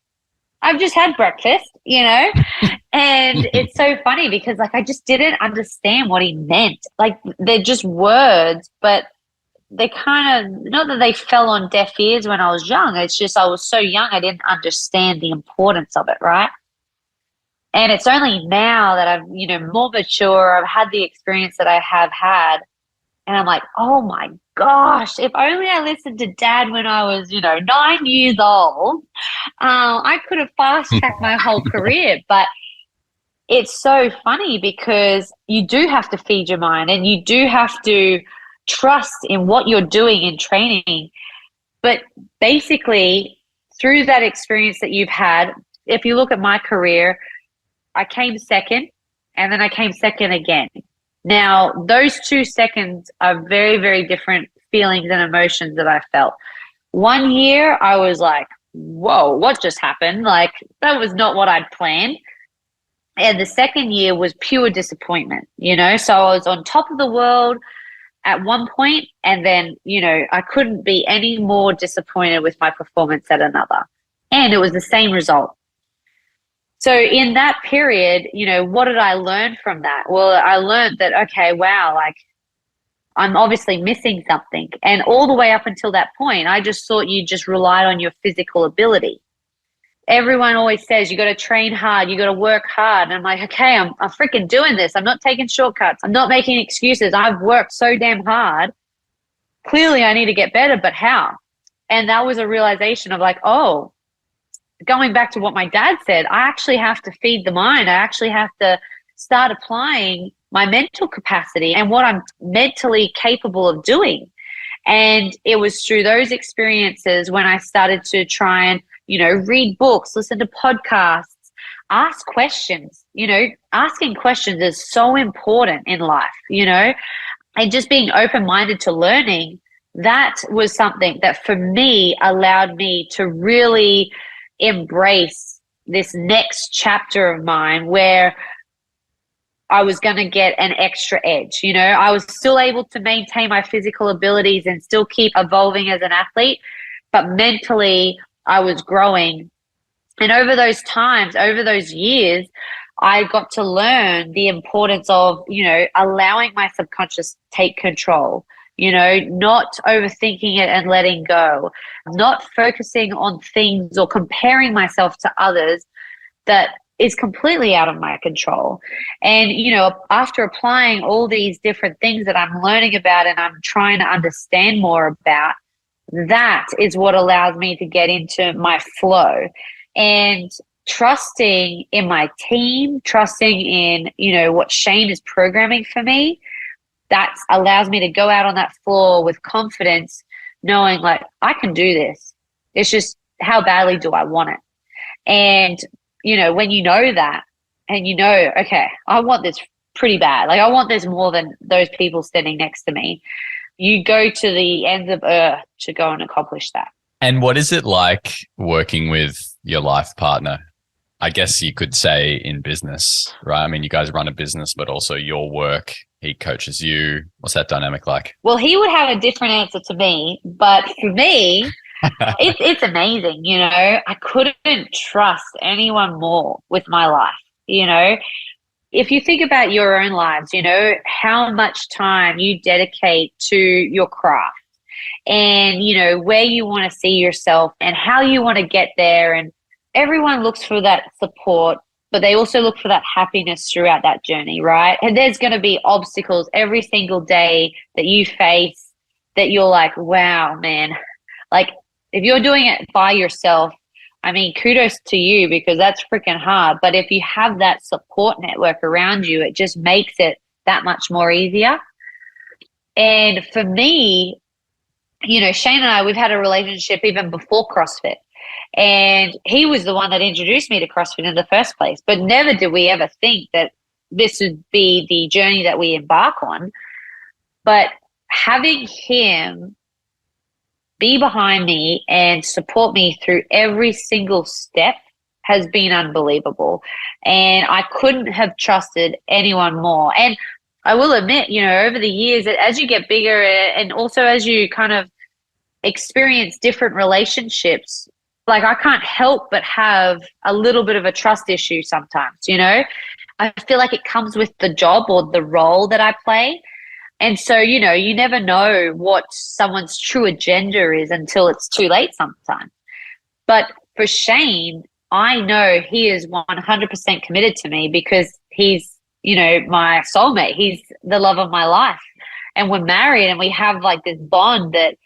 I've just had breakfast, and it's so funny because, like, I just didn't understand what he meant. Like, they're just words, but they kind of, not that they fell on deaf ears when I was young. It's just I was so young, I didn't understand the importance of it, right? And it's only now that I've, more mature, I've had the experience that I have had, and I'm like, oh my gosh, if only I listened to Dad when I was, 9 years old, I could have fast-tracked my whole career. But it's so funny because you do have to feed your mind, and you do have to trust in what you're doing in training. But basically, through that experience that you've had, if you look at my career, I came second, and then I came second again. Now, those 2 seconds are very, very different feelings and emotions that I felt. One year, I was like, whoa, what just happened? Like, that was not what I'd planned. And the second year was pure disappointment, So I was on top of the world at one point, and then, I couldn't be any more disappointed with my performance at another. And it was the same result. So in that period, what did I learn from that? Well, I learned that, okay, wow, like, I'm obviously missing something. And all the way up until that point, I just thought you just relied on your physical ability. Everyone always says you got to train hard, you got to work hard. And I'm like, okay, I'm freaking doing this. I'm not taking shortcuts. I'm not making excuses. I've worked so damn hard. Clearly I need to get better, but how? And that was a realization of, like, oh, going back to what my dad said, I actually have to feed the mind. I actually have to start applying my mental capacity and what I'm mentally capable of doing. And it was through those experiences when I started to try and, read books, listen to podcasts, ask questions. Asking questions is so important in life, and just being open-minded to learning. That was something that for me allowed me to really embrace this next chapter of mine where I was going to get an extra edge. I was still able to maintain my physical abilities and still keep evolving as an athlete, but mentally I was growing. And over those times, over those years, I got to learn the importance of, allowing my subconscious take control, not overthinking it and letting go, not focusing on things or comparing myself to others that is completely out of my control. And, after applying all these different things that I'm learning about and I'm trying to understand more about, that is what allows me to get into my flow and trusting in my team, trusting in, what Shane is programming for me. That allows me to go out on that floor with confidence, knowing like I can do this. It's just how badly do I want it? And when you know that and okay, I want this pretty bad. Like I want this more than those people standing next to me. You go to the ends of earth to go and accomplish that. And what is it like working with your life partner? I guess you could say in business, right? I mean, you guys run a business, but also your work, he coaches you. What's that dynamic like? Well, he would have a different answer to me, but for me, it's amazing. I couldn't trust anyone more with my life. If you think about your own lives, how much time you dedicate to your craft and, where you want to see yourself and how you want to get there. And everyone looks for that support, but they also look for that happiness throughout that journey, right? And there's going to be obstacles every single day that you face that you're like, wow, man, like, if you're doing it by yourself, I mean, kudos to you because that's freaking hard. But if you have that support network around you, it just makes it that much more easier. And for me, Shane and I, we've had a relationship even before CrossFit. And he was the one that introduced me to CrossFit in the first place. But never did we ever think that this would be the journey that we embark on. But having him be behind me and support me through every single step has been unbelievable. And I couldn't have trusted anyone more. And I will admit, over the years, as you get bigger and also as you kind of experience different relationships, like I can't help but have a little bit of a trust issue sometimes, I feel like it comes with the job or the role that I play. And so, you never know what someone's true agenda is until it's too late sometimes. But for Shane, I know he is 100% committed to me because he's, my soulmate. He's the love of my life. And we're married and we have like this bond that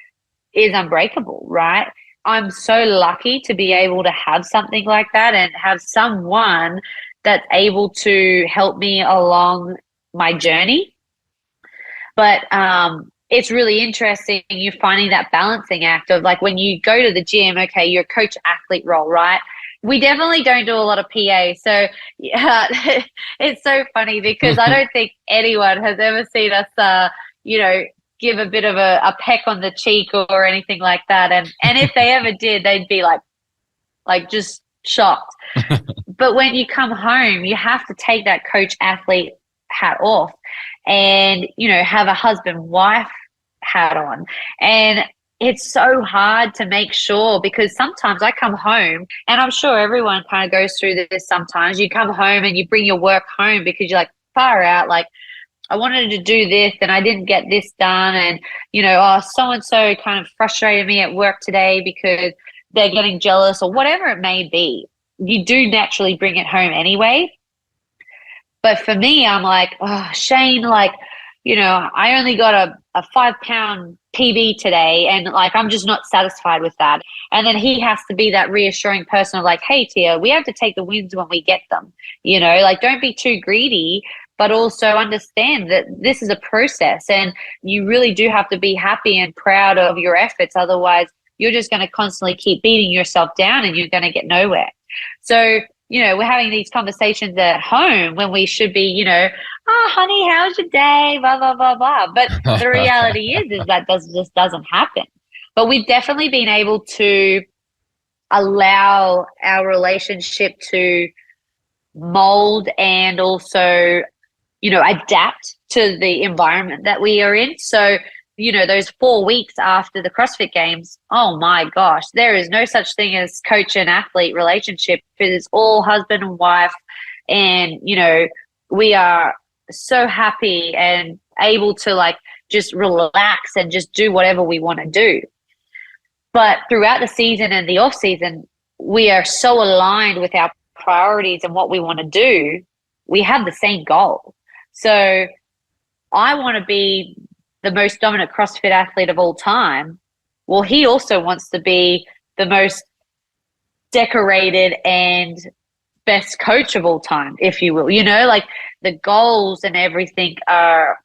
is unbreakable, right? I'm so lucky to be able to have something like that and have someone that's able to help me along my journey. But it's really interesting you finding that balancing act of like when you go to the gym, okay, you're a coach athlete role, right? We definitely don't do a lot of PA. So yeah, it's so funny because I don't think anyone has ever seen us, give a bit of a peck on the cheek or anything like that. And if they ever did, they'd be like just shocked. But when you come home, you have to take that coach athlete hat off and, have a husband-wife hat on. And it's so hard to make sure because sometimes I come home and I'm sure everyone kind of goes through this sometimes. You come home and you bring your work home because you're like, far out, like, I wanted to do this and I didn't get this done. And, so-and-so kind of frustrated me at work today because they're getting jealous or whatever it may be. You do naturally bring it home anyway. But for me, I'm like, oh, Shane, like, I only got a 5-pound PB today and like, I'm just not satisfied with that. And then he has to be that reassuring person of like, hey, Tia, we have to take the wins when we get them, like, don't be too greedy. but also understand that this is a process and you really do have to be happy and proud of your efforts. Otherwise, you're just going to constantly keep beating yourself down and you're going to get nowhere. So, we're having these conversations at home when we should be, oh, honey, how's your day? Blah, blah, blah, blah. But the reality is that just doesn't happen. But we've definitely been able to allow our relationship to mold and also, adapt to the environment that we are in. So, those 4 weeks after the CrossFit Games, oh my gosh, there is no such thing as coach and athlete relationship. It is all husband and wife. And, we are so happy and able to just relax and just do whatever we want to do. But throughout the season and the off season, we are so aligned with our priorities and what we want to do. We have the same goal. So I want to be the most dominant CrossFit athlete of all time. Well, he also wants to be the most decorated and best coach of all time, if you will. The goals and everything are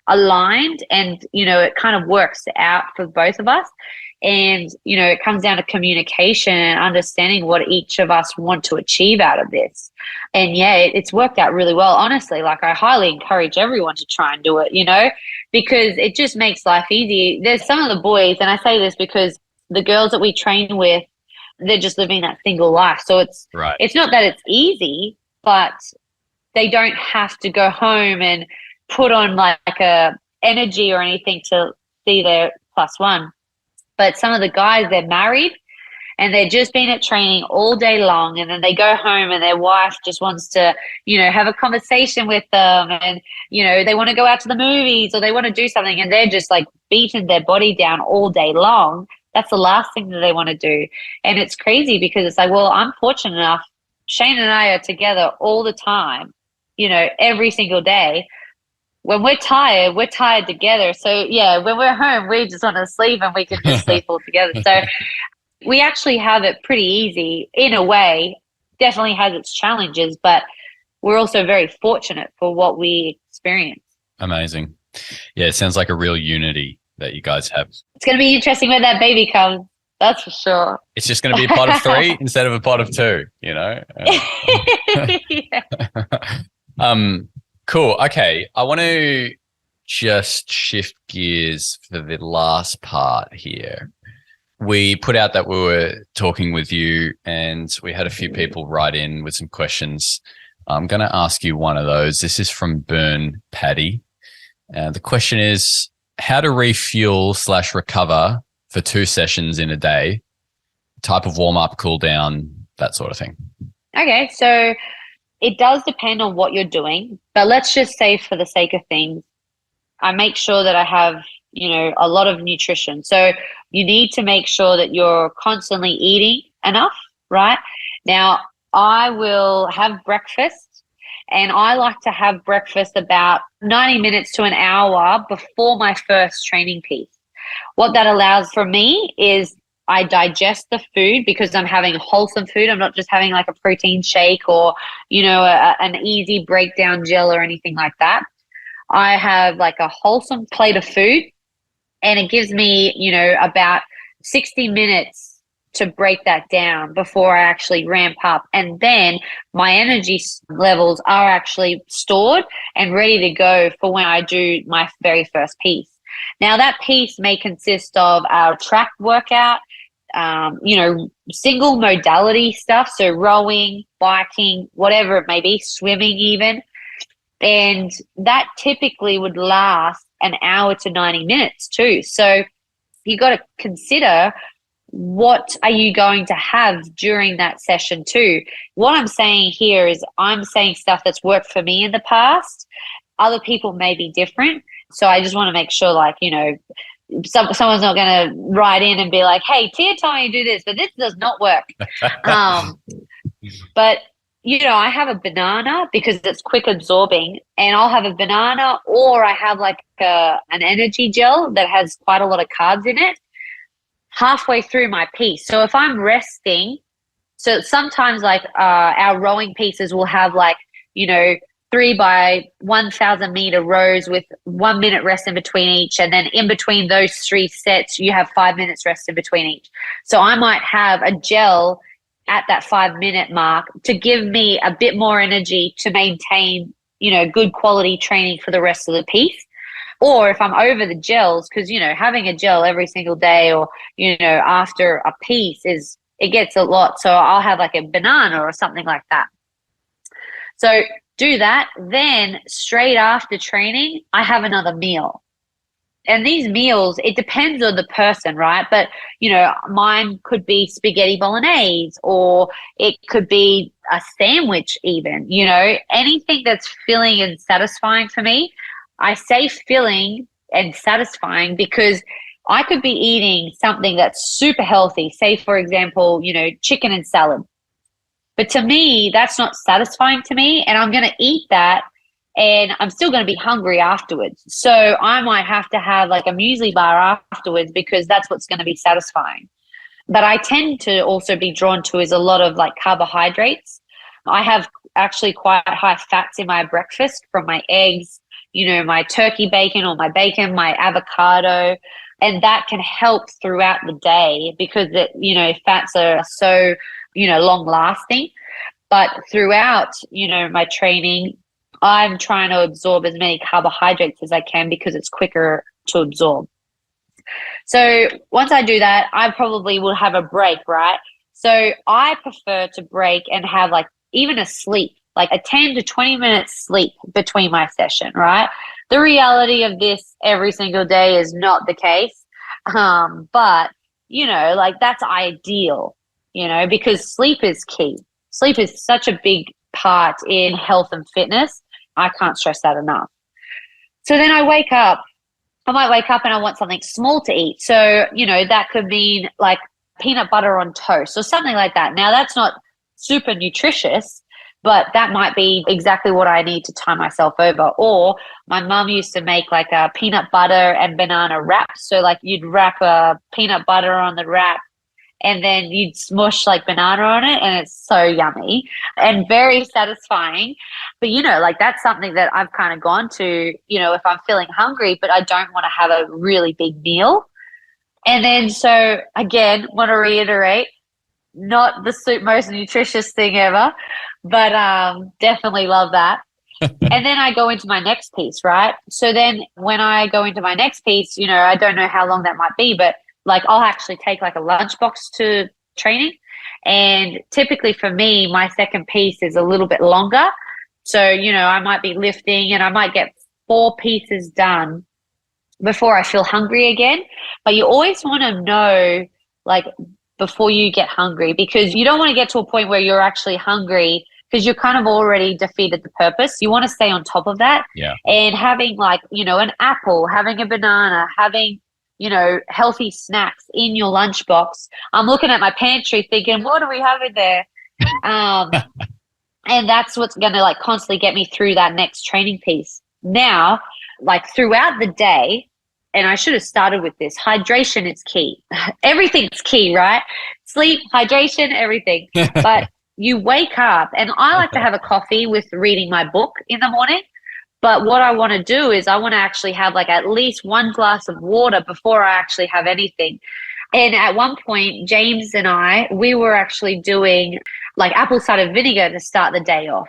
aligned and, it kind of works out for both of us. And, it comes down to communication and understanding what each of us want to achieve out of this. And yeah, it's worked out really well. Honestly, I highly encourage everyone to try and do it, because it just makes life easy. There's some of the boys, and I say this because the girls that we train with, they're just living that single life. So it's not that it's easy, but they don't have to go home and put on a energy or anything to see their plus one. But some of the guys, they're married and they've just been at training all day long, and then they go home and their wife just wants to, have a conversation with them, and, they want to go out to the movies or they want to do something, and they're just beating their body down all day long. That's the last thing that they want to do. And it's crazy because it's well, I'm fortunate enough. Shane and I are together all the time, every single day. When we're tired together. So yeah, when we're home, we just want to sleep and we can just sleep all together. So we actually have it pretty easy in a way. Definitely has its challenges, but we're also very fortunate for what we experience. Amazing. Yeah, it sounds like a real unity that you guys have. It's going to be interesting when that baby comes. That's for sure. It's just going to be a pot of 3 instead of a pot of 2, Yeah. Cool. Okay. I want to just shift gears for the last part here. We put out that we were talking with you and we had a few people write in with some questions. I'm going to ask you one of those. This is from Burn Paddy. The question is how to refuel/recover for 2 sessions in a day, type of warm-up, cool down, that sort of thing. Okay. So it does depend on what you're doing, but let's just say for the sake of things, I make sure that I have, a lot of nutrition. So you need to make sure that you're constantly eating enough, right? Now, I will have breakfast, and I like to have breakfast about 90 minutes to an hour before my first training piece. What that allows for me is I digest the food because I'm having wholesome food. I'm not just having a protein shake or, an easy breakdown gel or anything like that. I have a wholesome plate of food, and it gives me, about 60 minutes to break that down before I actually ramp up. And then my energy levels are actually stored and ready to go for when I do my very first piece. Now, that piece may consist of our track workout, single modality stuff. So rowing, biking, whatever it may be, swimming even. And that typically would last an hour to 90 minutes too. So you got to consider what are you going to have during that session too. What I'm saying here is I'm saying stuff that's worked for me in the past. Other people may be different. So I just want to make sure someone's not going to write in and be like, hey, Tia told me to do this, but this does not work. But, I have a banana because it's quick absorbing, and I'll have a banana, or I have an energy gel that has quite a lot of carbs in it halfway through my piece. So if I'm resting, so sometimes our rowing pieces will have 3 by 1,000 meter rows with 1 minute rest in between each. And then in between those 3 sets, you have 5 minutes rest in between each. So I might have a gel at that 5 minute mark to give me a bit more energy to maintain, good quality training for the rest of the piece. Or if I'm over the gels, because, having a gel every single day or, after a piece it gets a lot. So I'll have like a banana or something like that. So do that. Then straight after training, I have another meal. And these meals, it depends on the person, right? But, mine could be spaghetti bolognese, or it could be a sandwich even, anything that's filling and satisfying for me. I say filling and satisfying because I could be eating something that's super healthy, say, for example, chicken and salad. But to me, that's not satisfying to me, and I'm going to eat that, and I'm still going to be hungry afterwards. So I might have to have like a muesli bar afterwards because that's what's going to be satisfying. But I tend to also be drawn to is a lot of like carbohydrates. I have actually quite high fats in my breakfast from my eggs, my turkey bacon or my bacon, my avocado, and that can help throughout the day because fats are so, long lasting. But throughout, my training, I'm trying to absorb as many carbohydrates as I can because it's quicker to absorb. So once I do that, I probably will have a break, right? So I prefer to break and have like even a sleep, like a 10 to 20 minutes sleep between my session, right? The reality of this every single day is not the case. But, like that's ideal, because sleep is key. Sleep is such a big part in health and fitness. I can't stress that enough. So then I might wake up and I want something small to eat. So, that could mean like peanut butter on toast or something like that. Now that's not super nutritious, but that might be exactly what I need to tie myself over. Or my mum used to make like a peanut butter and banana wrap. So like you'd wrap a peanut butter on the wrap and then you'd smush like banana on it, and it's so yummy and very satisfying. But, like that's something that I've kind of gone to, if I'm feeling hungry, but I don't want to have a really big meal. And then so again, want to reiterate, not the most nutritious thing ever, but definitely love that. And then I go into my next piece, right? So then when I go into my next piece, I don't know how long that might be, but like I'll actually take like a lunchbox to training. And typically for me, my second piece is a little bit longer. So, I might be lifting and I might get 4 pieces done before I feel hungry again. But you always want to know like before you get hungry, because you don't want to get to a point where you're actually hungry because you're kind of already defeated the purpose. You want to stay on top of that. Yeah. And having like, an apple, having a banana, having, healthy snacks in your lunchbox. I'm looking at my pantry thinking, what do we have in there? And that's what's going to like constantly get me through that next training piece. Now, like throughout the day, and I should have started with this, hydration is key. Everything's key, right? Sleep, hydration, everything. But you wake up, and I like to have a coffee with reading my book in the morning. But what I want to do is I want to actually have like at least 1 glass of water before I actually have anything. And at one point, James and we were actually doing like apple cider vinegar to start the day off,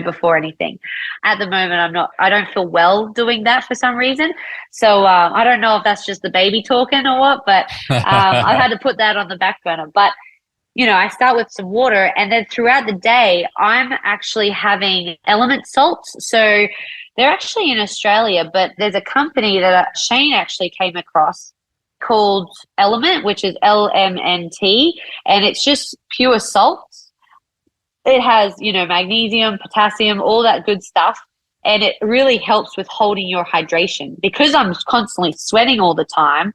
before anything. At the moment, I don't feel well doing that for some reason. So I don't know if that's just the baby talking or what, but I've had to put that on the back burner. But, I start with some water, and then throughout the day, I'm actually having element salts. So they're actually in Australia, but there's a company that Shane actually came across called Element, which is LMNT, and it's just pure salts. It has, magnesium, potassium, all that good stuff, and it really helps with holding your hydration. Because I'm constantly sweating all the time,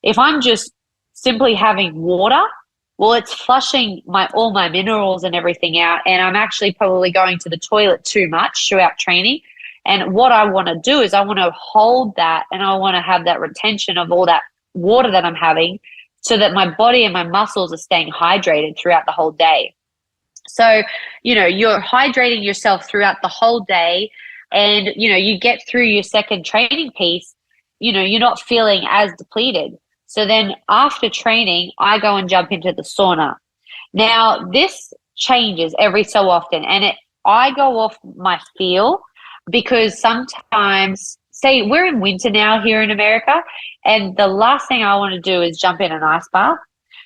if I'm just simply having water, well, it's flushing all my minerals and everything out, and I'm actually probably going to the toilet too much throughout training. And what I want to do is I want to hold that, and I want to have that retention of all that water that I'm having so that my body and my muscles are staying hydrated throughout the whole day. So, you're hydrating yourself throughout the whole day, and, you get through your second training piece, you're not feeling as depleted. So then after training, I go and jump into the sauna. Now, this changes every so often, and I go off my feel, because sometimes, say we're in winter now here in America, and the last thing I want to do is jump in an ice bath.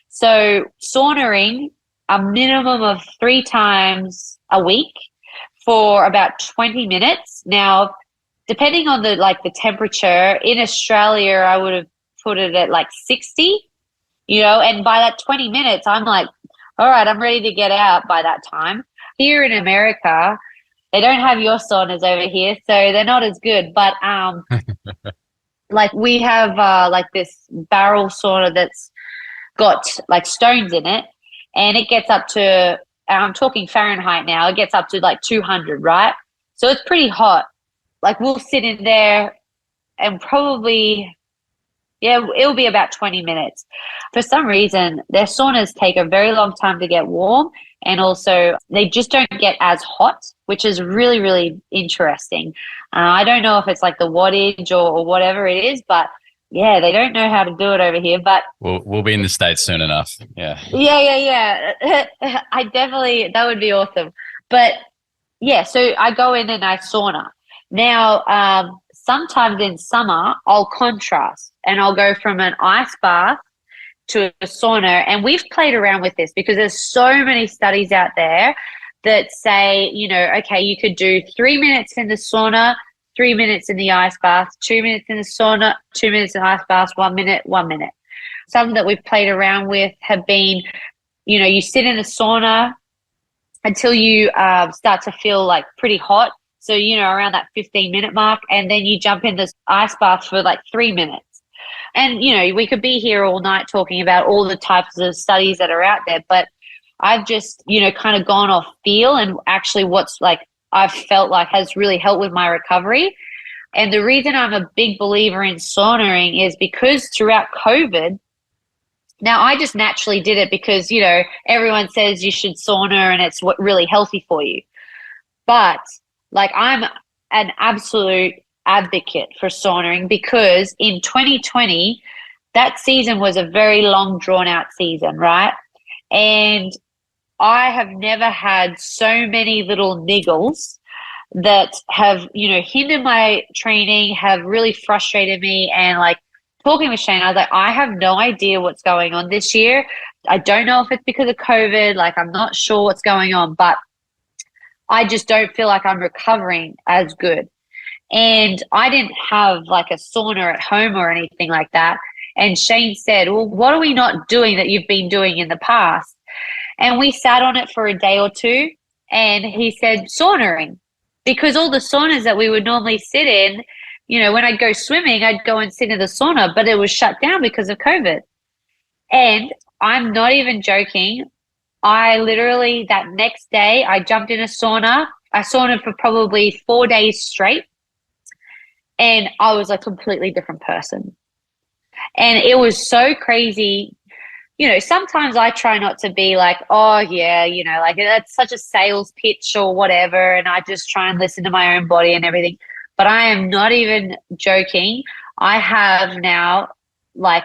So saunaing a minimum of 3 times a week for about 20 minutes. Now, depending on the temperature in Australia, I would have put it at like 60, and by that 20 minutes, I'm like, all right, I'm ready to get out by that time. Here in America, they don't have your saunas over here, so they're not as good. But like we have like this barrel sauna that's got like stones in it, and it gets up to, I'm talking Fahrenheit now, it gets up to like 200, right? So it's pretty hot. Like we'll sit in there and probably, yeah, it'll be about 20 minutes. For some reason, their saunas take a very long time to get warm, and also they just don't get as hot, which is really, really interesting. I don't know if it's like the wattage or whatever it is, but yeah, they don't know how to do it over here. But we'll be in the States soon enough. Yeah. Yeah. I definitely, that would be awesome. But yeah, so I go in and I sauna. Now, sometimes in summer, I'll contrast and I'll go from an ice bath to a sauna. And we've played around with this because there's so many studies out there that say, okay, you could do 3 minutes in the sauna, 3 minutes in the ice bath, 2 minutes in the sauna, 2 minutes in the ice bath, 1 minute, 1 minute. Some that we've played around with have been, you sit in the sauna until you start to feel like pretty hot. So, around that 15-minute mark, and then you jump in this ice bath for like 3 minutes. And, we could be here all night talking about all the types of studies that are out there, but I've just, kind of gone off feel and actually what's like I've felt like has really helped with my recovery. And the reason I'm a big believer in saunaing is because throughout COVID, now I just naturally did it because, everyone says you should sauna and it's really healthy for you. But like I'm an absolute advocate for saunaing because in 2020, that season was a very long drawn out season, right? And I have never had so many little niggles that have, hindered my training, have really frustrated me. And like talking with Shane, I was like, I have no idea what's going on this year. I don't know if it's because of COVID. Like, I'm not sure what's going on, but I just don't feel like I'm recovering as good. And I didn't have like a sauna at home or anything like that. And Shane said, well, what are we not doing that you've been doing in the past? And we sat on it for a day or two, and he said saunaing, because all the saunas that we would normally sit in, when I'd go swimming, I'd go and sit in the sauna, but it was shut down because of COVID. And I'm not even joking. I literally, that next day, I jumped in a sauna. I saunaed for probably 4 days straight, and I was a completely different person. And it was so crazy. Sometimes I try not to be like, oh, yeah, like that's such a sales pitch or whatever. And I just try and listen to my own body and everything. But I am not even joking. I have now like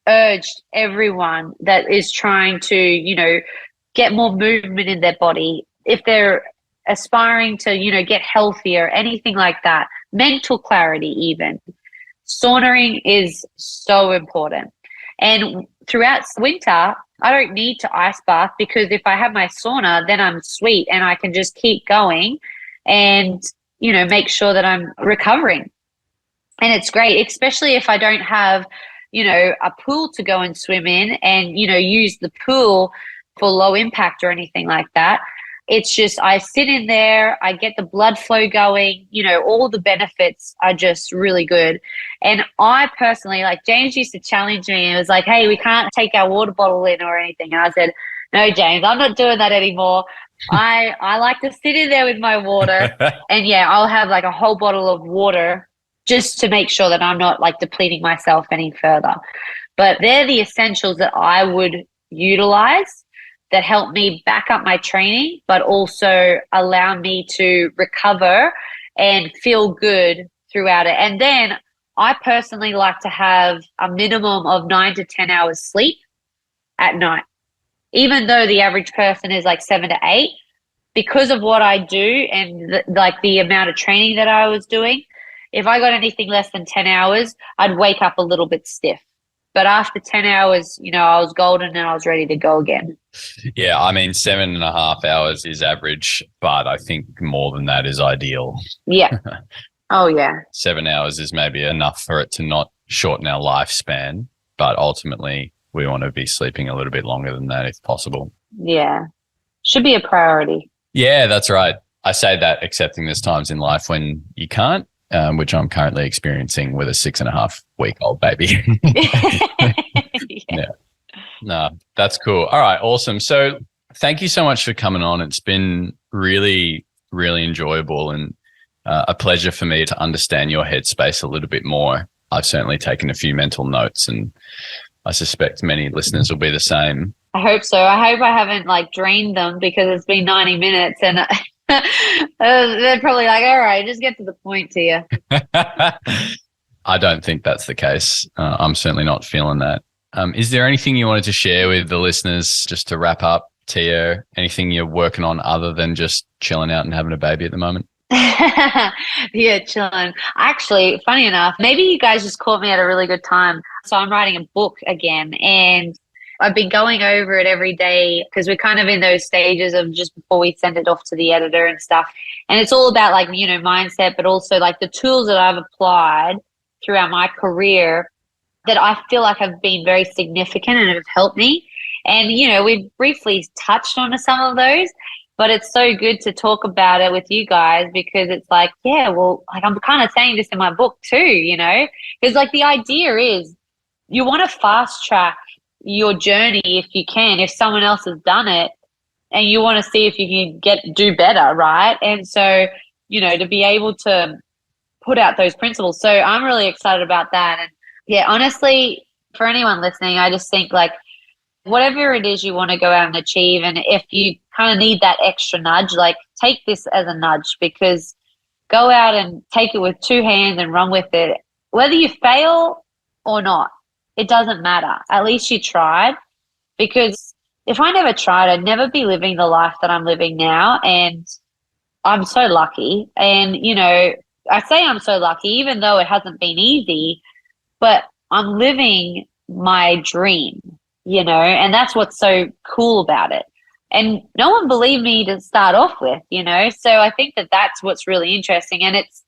urged everyone that is trying to, get more movement in their body. If they're aspiring to, get healthier, anything like that, mental clarity even, saunaing is so important. And throughout winter, I don't need to ice bath because if I have my sauna, then I'm sweet and I can just keep going and, make sure that I'm recovering. And it's great, especially if I don't have, a pool to go and swim in and, use the pool for low impact or anything like that. It's just I sit in there, I get the blood flow going, all the benefits are just really good. And I personally, like James used to challenge me and was like, hey, we can't take our water bottle in or anything. And I said, no, James, I'm not doing that anymore. I like to sit in there with my water and yeah, I'll have like a whole bottle of water just to make sure that I'm not like depleting myself any further. But they're the essentials that I would utilize that help me back up my training, but also allow me to recover and feel good throughout it. And then I personally like to have a minimum of 9 to 10 hours sleep at night, even though the average person is like 7 to 8. Because of what I do and the amount of training that I was doing, if I got anything less than 10 hours, I'd wake up a little bit stiff. But after 10 hours, I was golden and I was ready to go again. Yeah, I mean, 7.5 hours is average, but I think more than that is ideal. Yeah. Oh, yeah. 7 hours is maybe enough for it to not shorten our lifespan, but ultimately we want to be sleeping a little bit longer than that if possible. Yeah. Should be a priority. Yeah, that's right. I say that accepting there's times in life when you can't, which I'm currently experiencing with a 6.5-week-old baby. Yeah. No, that's cool. All right, awesome. So thank you so much for coming on. It's been really, really enjoyable and a pleasure for me to understand your headspace a little bit more. I've certainly taken a few mental notes and I suspect many listeners will be the same. I hope so. I hope I haven't drained them because it's been 90 minutes and they're probably like, all right, just get to the point, Tia. I don't think that's the case. I'm certainly not feeling that. Is there anything you wanted to share with the listeners just to wrap up, Tia? Anything you're working on other than just chilling out and having a baby at the moment? Yeah, chilling. Actually, funny enough, maybe you guys just caught me at a really good time. So I'm writing a book again and I've been going over it every day because we're kind of in those stages of just before we send it off to the editor and stuff. And it's all about mindset, but also the tools that I've applied throughout my career that I feel like have been very significant and have helped me. And, we've briefly touched on some of those, but it's so good to talk about it with you guys because it's I'm kind of saying this in my book too, because the idea is you want to fast track your journey if you can, if someone else has done it and you want to see if you can do better, right? And so, to be able to put out those principles. So I'm really excited about that. And yeah, honestly, for anyone listening, I just think whatever it is you want to go out and achieve, and if you kind of need that extra nudge, take this as a nudge, because go out and take it with two hands and run with it. Whether you fail or not, it doesn't matter. At least you tried, because if I never tried, I'd never be living the life that I'm living now. And I'm so lucky. And, I say I'm so lucky, even though it hasn't been easy, but I'm living my dream, and that's what's so cool about it. And no one believed me to start off with, so I think that that's what's really interesting. And it's,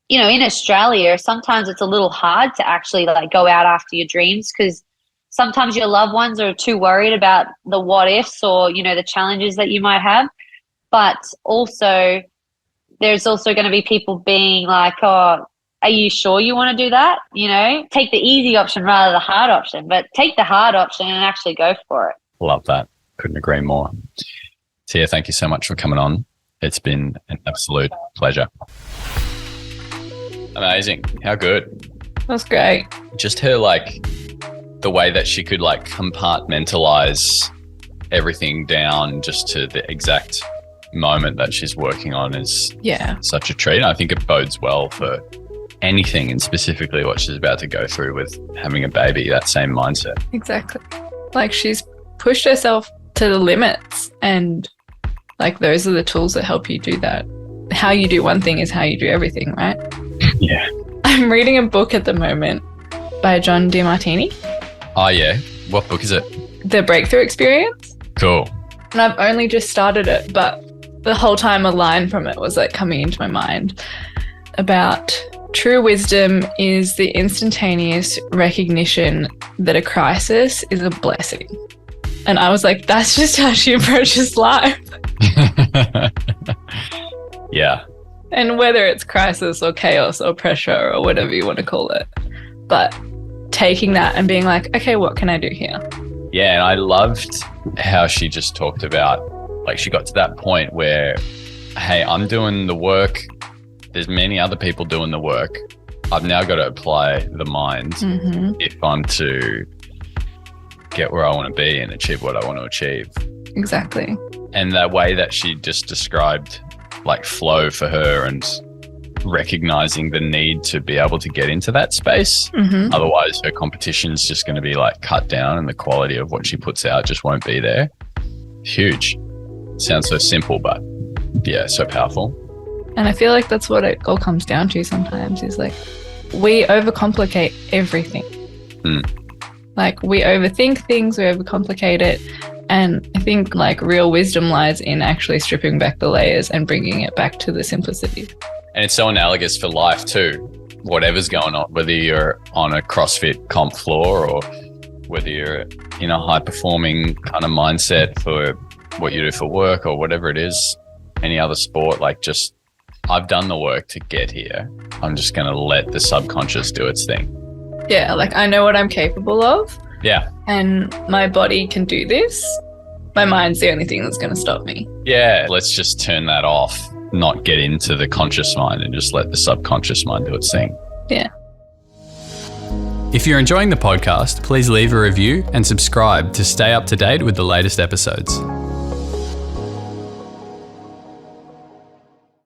in Australia, sometimes it's a little hard to actually go out after your dreams because sometimes your loved ones are too worried about the what ifs or, the challenges that you might have. But also there's also going to be people being like, oh, are you sure you want to do that? Take the easy option rather than the hard option, but take the hard option and actually go for it. Love that. Couldn't agree more. Tia, thank you so much for coming on. It's been an absolute pleasure. Amazing. How good. That's great. Just her, the way that she could compartmentalize everything down just to the exact moment that she's working on is such a treat. I think it bodes well for anything, and specifically what she's about to go through with having a baby, that same mindset. Exactly. She's pushed herself to the limits, and those are the tools that help you do that. How you do one thing is how you do everything, right? Yeah. I'm reading a book at the moment by John DeMartini. Oh, yeah. What book is it? The Breakthrough Experience. Cool. And I've only just started it, but the whole time a line from it was coming into my mind about true wisdom is the instantaneous recognition that a crisis is a blessing. And I was like, that's just how she approaches life. Yeah. And whether it's crisis or chaos or pressure or whatever you want to call it, but taking that and being like, okay, what can I do here? Yeah, and I loved how she just talked about, she got to that point where, hey, I'm doing the work. There's many other people doing the work. I've now got to apply the mind if I'm to get where I want to be and achieve what I want to achieve. Exactly. And that way that she just described, like, flow for her and recognizing the need to be able to get into that space. Mm-hmm. Otherwise, her competition's just going to be like cut down and the quality of what she puts out just won't be there. Huge. Sounds so simple, but yeah, so powerful. And I feel like that's what it all comes down to sometimes, is like we overcomplicate everything. Like we overthink things, we overcomplicate it. And I think like real wisdom lies in actually stripping back the layers and bringing it back to the simplicity. And it's so analogous for life too. Whatever's going on, whether you're on a CrossFit comp floor or whether you're in a high performing kind of mindset for what you do for work or whatever it is, any other sport, like just, I've done the work to get here. I'm just going to let the subconscious do its thing. Yeah, like I know what I'm capable of. Yeah. And my body can do this. My mind's the only thing that's going to stop me. Yeah, let's just turn that off, not get into the conscious mind and just let the subconscious mind do its thing. Yeah. If you're enjoying the podcast, please leave a review and subscribe to stay up to date with the latest episodes.